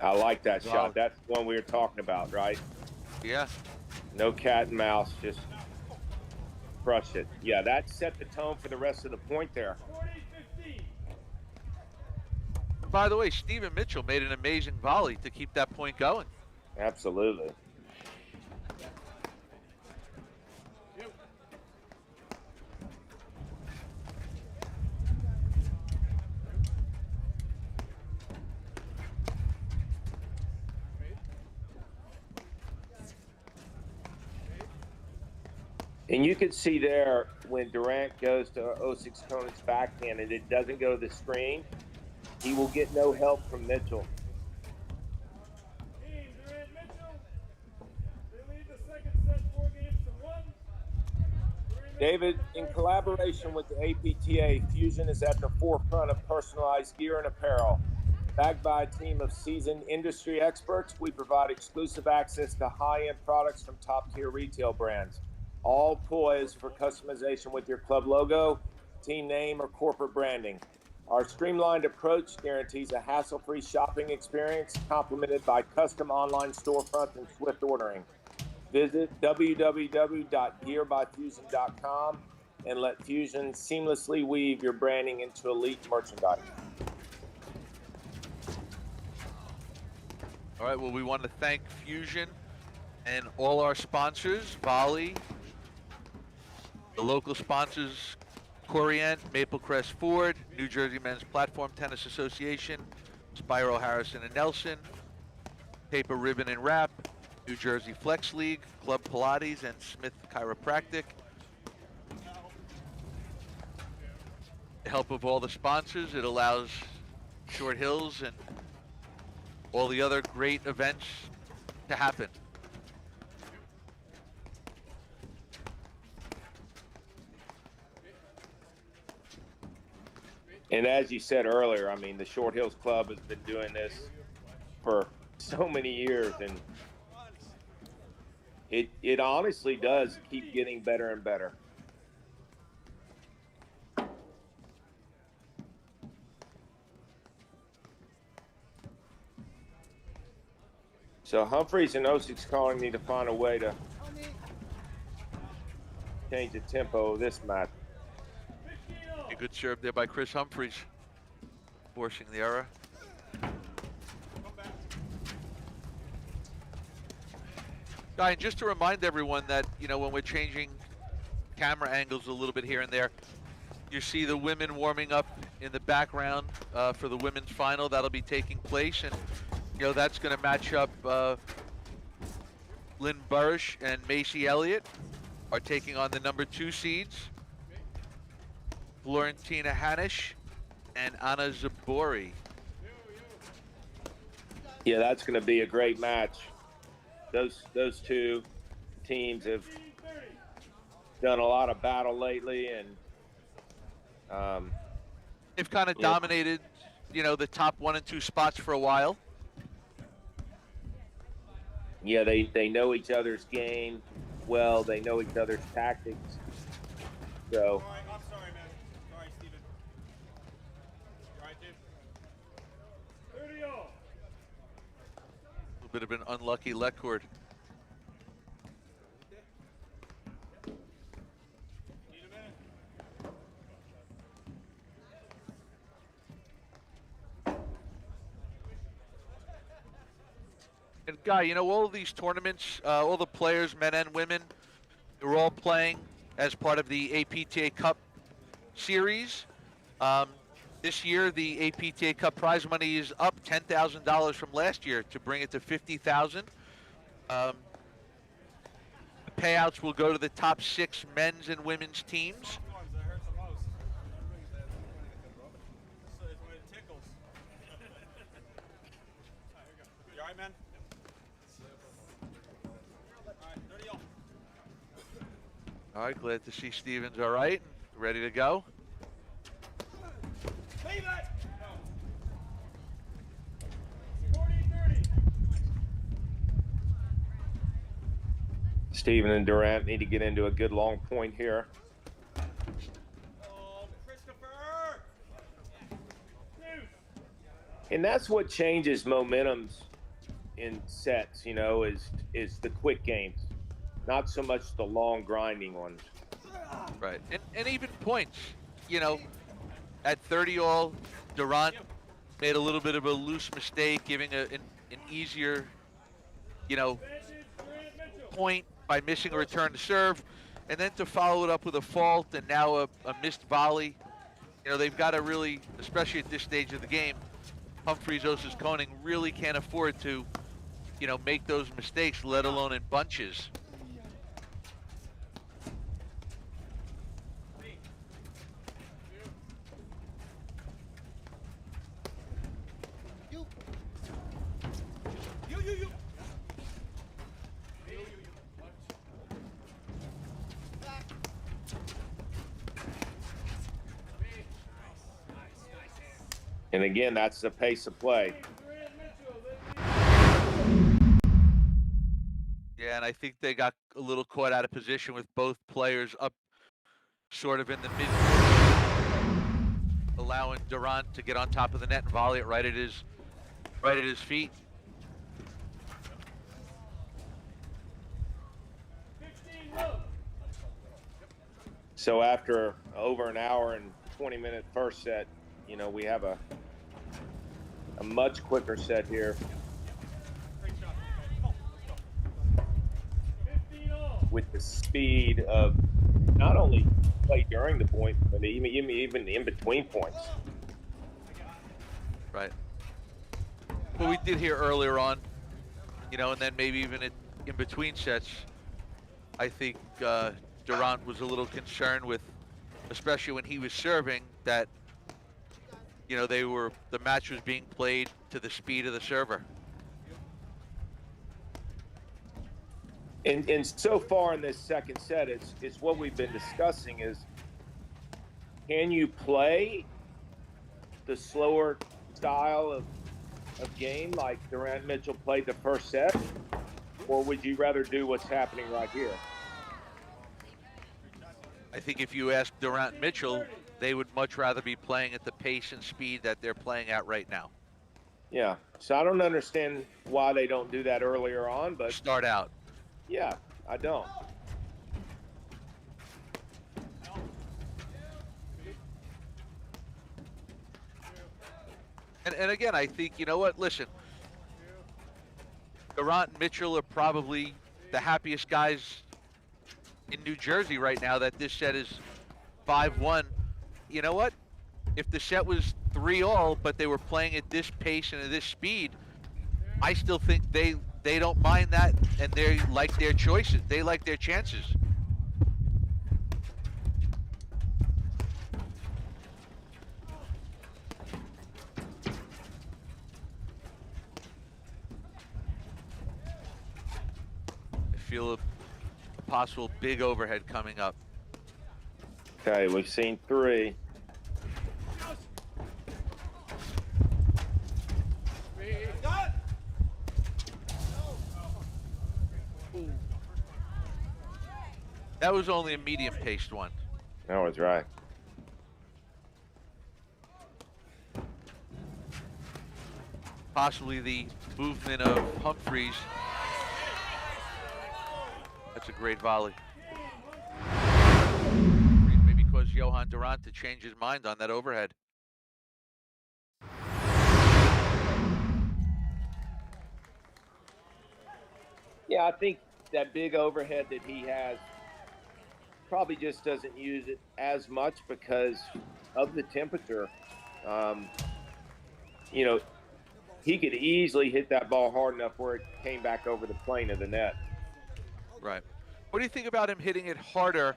I like that shot. That's the one we were talking about, right? Yeah. No cat and mouse, just crush it. Yeah, that set the tone for the rest of the point there. 40-15. By the way, Stephen Mitchell made an amazing volley to keep that point going. Absolutely. And you can see there when Durant goes to Osses-Konig's backhand and it doesn't go to the screen, he will get no help from Mitchell. Team Durant Mitchell. They lead the second set 4-1. David, in collaboration with the APTA, Fusion is at the forefront of personalized gear and apparel. Backed by a team of seasoned industry experts, we provide exclusive access to high-end products from top-tier retail brands, all poised for customization with your club logo, team name, or corporate branding. Our streamlined approach guarantees a hassle-free shopping experience complemented by custom online storefronts and swift ordering. Visit www.gearbyfusion.com and let Fusion seamlessly weave your branding into elite merchandise. All right, well, we want to thank Fusion and all our sponsors, Volley, the local sponsors, Corient, Maple Crest Ford, New Jersey Men's Platform Tennis Association, Spyro Harrison and Nelson, Paper Ribbon and Wrap, New Jersey Flex League, Club Pilates, and Smith Chiropractic. The help of all the sponsors, it allows Short Hills and all the other great events to happen. And as you said earlier, I mean, the Short Hills Club has been doing this for so many years, and it honestly does keep getting better and better. So Humphreys and Osses-Konig need to find a way to change the tempo of this match. A good serve there by Chris Humphreys, forcing the error. Guy, and just to remind everyone that, you know, when we're changing camera angles a little bit here and there, you see the women warming up in the background for the women's final. That'll be taking place, and you know, that's going to match up. Lynn Burrish and Macy Elliott are taking on the number 2 seeds, Florentina Hanisch and Anna Zabori. Yeah, that's going to be a great match. Those two teams have done a lot of battle lately, and they've kind of dominated, you know, the top 1 and 2 spots for a while. Yeah, they know each other's game well. They know each other's tactics. So. All right, I'm sorry, man. Sorry, Steven. You all right, dude? 30 all. A little bit of an unlucky let cord. Need a minute? And Guy, you know, all of these tournaments, all the players, men and women, they're all playing as part of the APTA Cup series. This year, the APTA Cup prize money is up $10,000 from last year to bring it to $50,000. The payouts will go to the top 6 men's and women's teams. Ones that hurts the most. It's when it tickles. You alright, man? Alright, 30 all. All right, glad to see Stevens all right, ready to go. Leave it! 40-30. Steven and Durant need to get into a good long point here. Oh, Christopher! And that's what changes momentums in sets, you know, is the quick games, not so much the long grinding ones. Right, and even points, you know, at 30 all, Durant made a little bit of a loose mistake, giving an easier, you know, point by missing a return to serve, and then to follow it up with a fault and now a missed volley. You know, they've got to really, especially at this stage of the game, Humphreys, Osses-Konig really can't afford to, you know, make those mistakes, let alone in bunches. And again, that's the pace of play. Yeah, and I think they got a little caught out of position with both players up sort of in the mid, allowing Durant to get on top of the net and volley it right at his feet. So after over an hour and 20-minute first set, you know, we have a much quicker set here. With the speed of not only play during the point, but even in between points. Right. What we did here earlier on, you know, and then maybe even in between sets, I think Durant was a little concerned with, especially when he was serving, that, you know, the match was being played to the speed of the server. And so far in this second set, it's what we've been discussing is, can you play the slower style of game like Durant Mitchell played the first set, or would you rather do what's happening right here? I think if you ask Durant and Mitchell, they would much rather be playing at the pace and speed that they're playing at right now. Yeah, so I don't understand why they don't do that earlier on, but Start out. yeah, I don't. And again, I think, you know what, listen, Durant and Mitchell are probably the happiest guys in New Jersey right now that this set is 5-1. You know what? If the set was 3-all, but they were playing at this pace and at this speed, I still think they don't mind that, and they like their choices. They like their chances. I feel a possible big overhead coming up. Okay, we've seen 3. That was only a medium-paced one. That was right. Possibly the movement of Humphreys. That's a great volley. Maybe caused Johan Durant to change his mind on that overhead. Yeah, I think that big overhead that he has probably just doesn't use it as much because of the temperature. You know, he could easily hit that ball hard enough where it came back over the plane of the net. Right. What do you think about him hitting it harder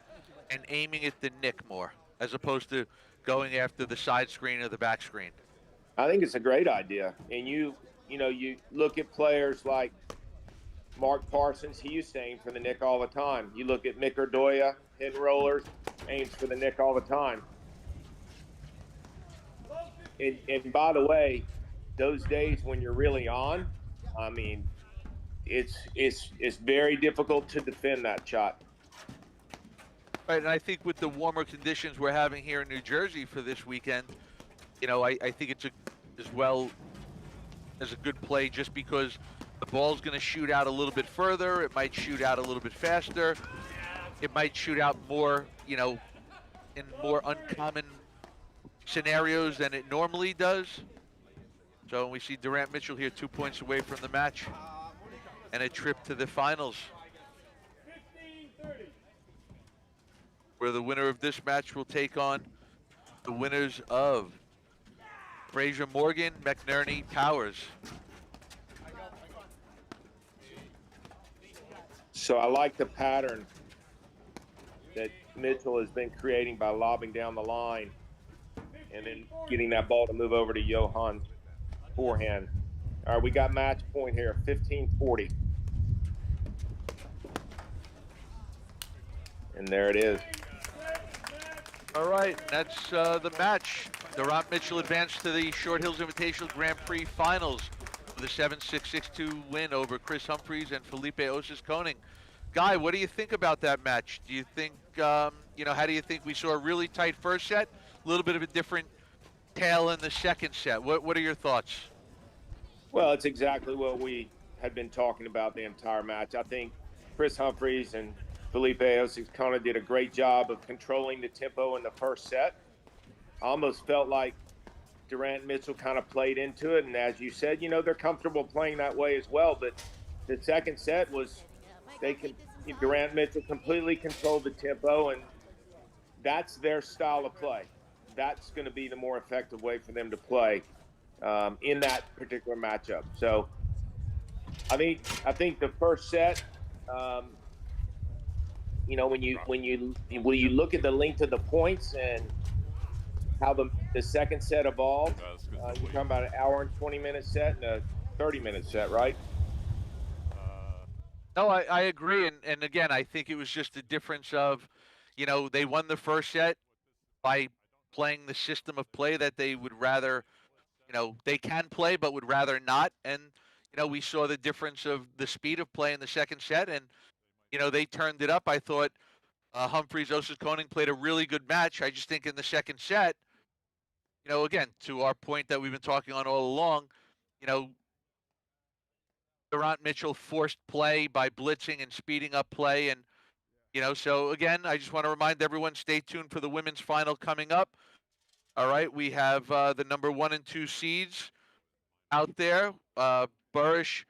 and aiming at the nick more, as opposed to going after the side screen or the back screen? I think it's a great idea. And you look at players like Mark Parsons, he used to aim for the nick all the time. You look at Mick Ordoya, pin rollers, aims for the nick all the time. And by the way, those days when you're really on, I mean, it's very difficult to defend that shot. Right, and I think with the warmer conditions we're having here in New Jersey for this weekend, you know, I think it's as well as a good play just because the ball's going to shoot out a little bit further. It might shoot out a little bit faster. It might shoot out more, you know, in more uncommon scenarios than it normally does. So we see Durant Mitchell here 2 points away from the match and a trip to the finals, where the winner of this match will take on the winners of Fraser Morgan, McNerney, Powers. So I like the pattern that Mitchell has been creating by lobbing down the line and then getting that ball to move over to Johan's forehand. All right, we got match point here, 15-40. And there it is. All right, that's the match. Durant Mitchell advanced to the Short Hills Invitational Grand Prix Finals with a 7-6-6-2 win over Chris Humphreys and Felipe Osses-Konig. Guy, what do you think about that match? Do you think, you know, how do you think we saw a really tight first set, a little bit of a different tale in the second set? What are your thoughts? Well, it's exactly what we had been talking about the entire match. I think Chris Humphreys and Felipe Osses-Konig did a great job of controlling the tempo in the first set. I almost felt like Durant Mitchell kind of played into it, and as you said, you know, they're comfortable playing that way as well. But the second set was Durant Mitchell completely controlled the tempo, and that's their style of play. That's going to be the more effective way for them to play in that particular matchup. So I think the first set, you know, when you look at the length of the points and how the second set evolved, you're talking about an hour and 20-minute set and a 30-minute set, right? No, I agree. And again, I think it was just a difference of, you know, they won the first set by playing the system of play that they would rather, you know, they can play but would rather not. And, you know, we saw the difference of the speed of play in the second set, and, you know, they turned it up. I thought Humphreys, Osses-Konig played a really good match. I just think in the second set, you know, again, to our point that we've been talking on all along, you know, Durant Mitchell forced play by blitzing and speeding up play. And, you know, so again, I just want to remind everyone, stay tuned for the women's final coming up. All right, we have the number 1 and 2 seeds out there. Burish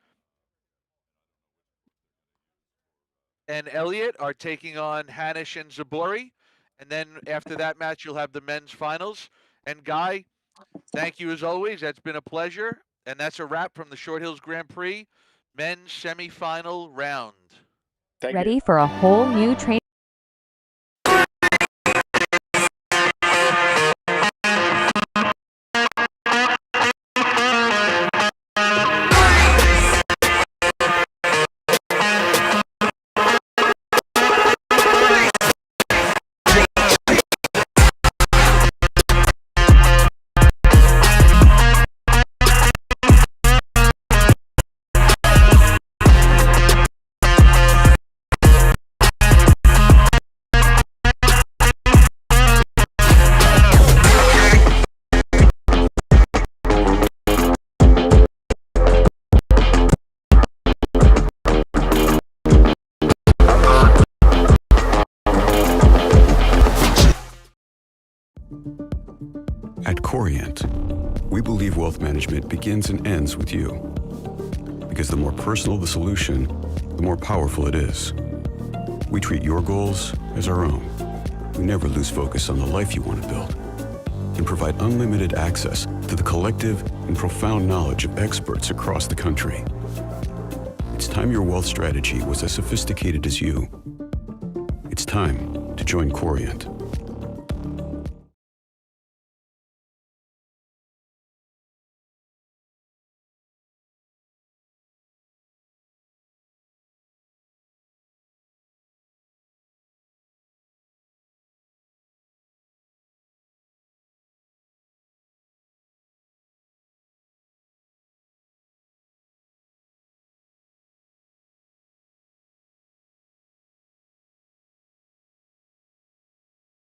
and Elliott are taking on Hanish and Zabori. And then after that match, you'll have the men's finals. And Guy, thank you as always. That's been a pleasure. And that's a wrap from the Short Hills Grand Prix men's semifinal round. Ready for a whole new training. At Corient, we believe wealth management begins and ends with you. Because the more personal the solution, the more powerful it is. We treat your goals as our own. We never lose focus on the life you want to build. and provide unlimited access to the collective and profound knowledge of experts across the country. It's time your wealth strategy was as sophisticated as you. It's time to join Corient.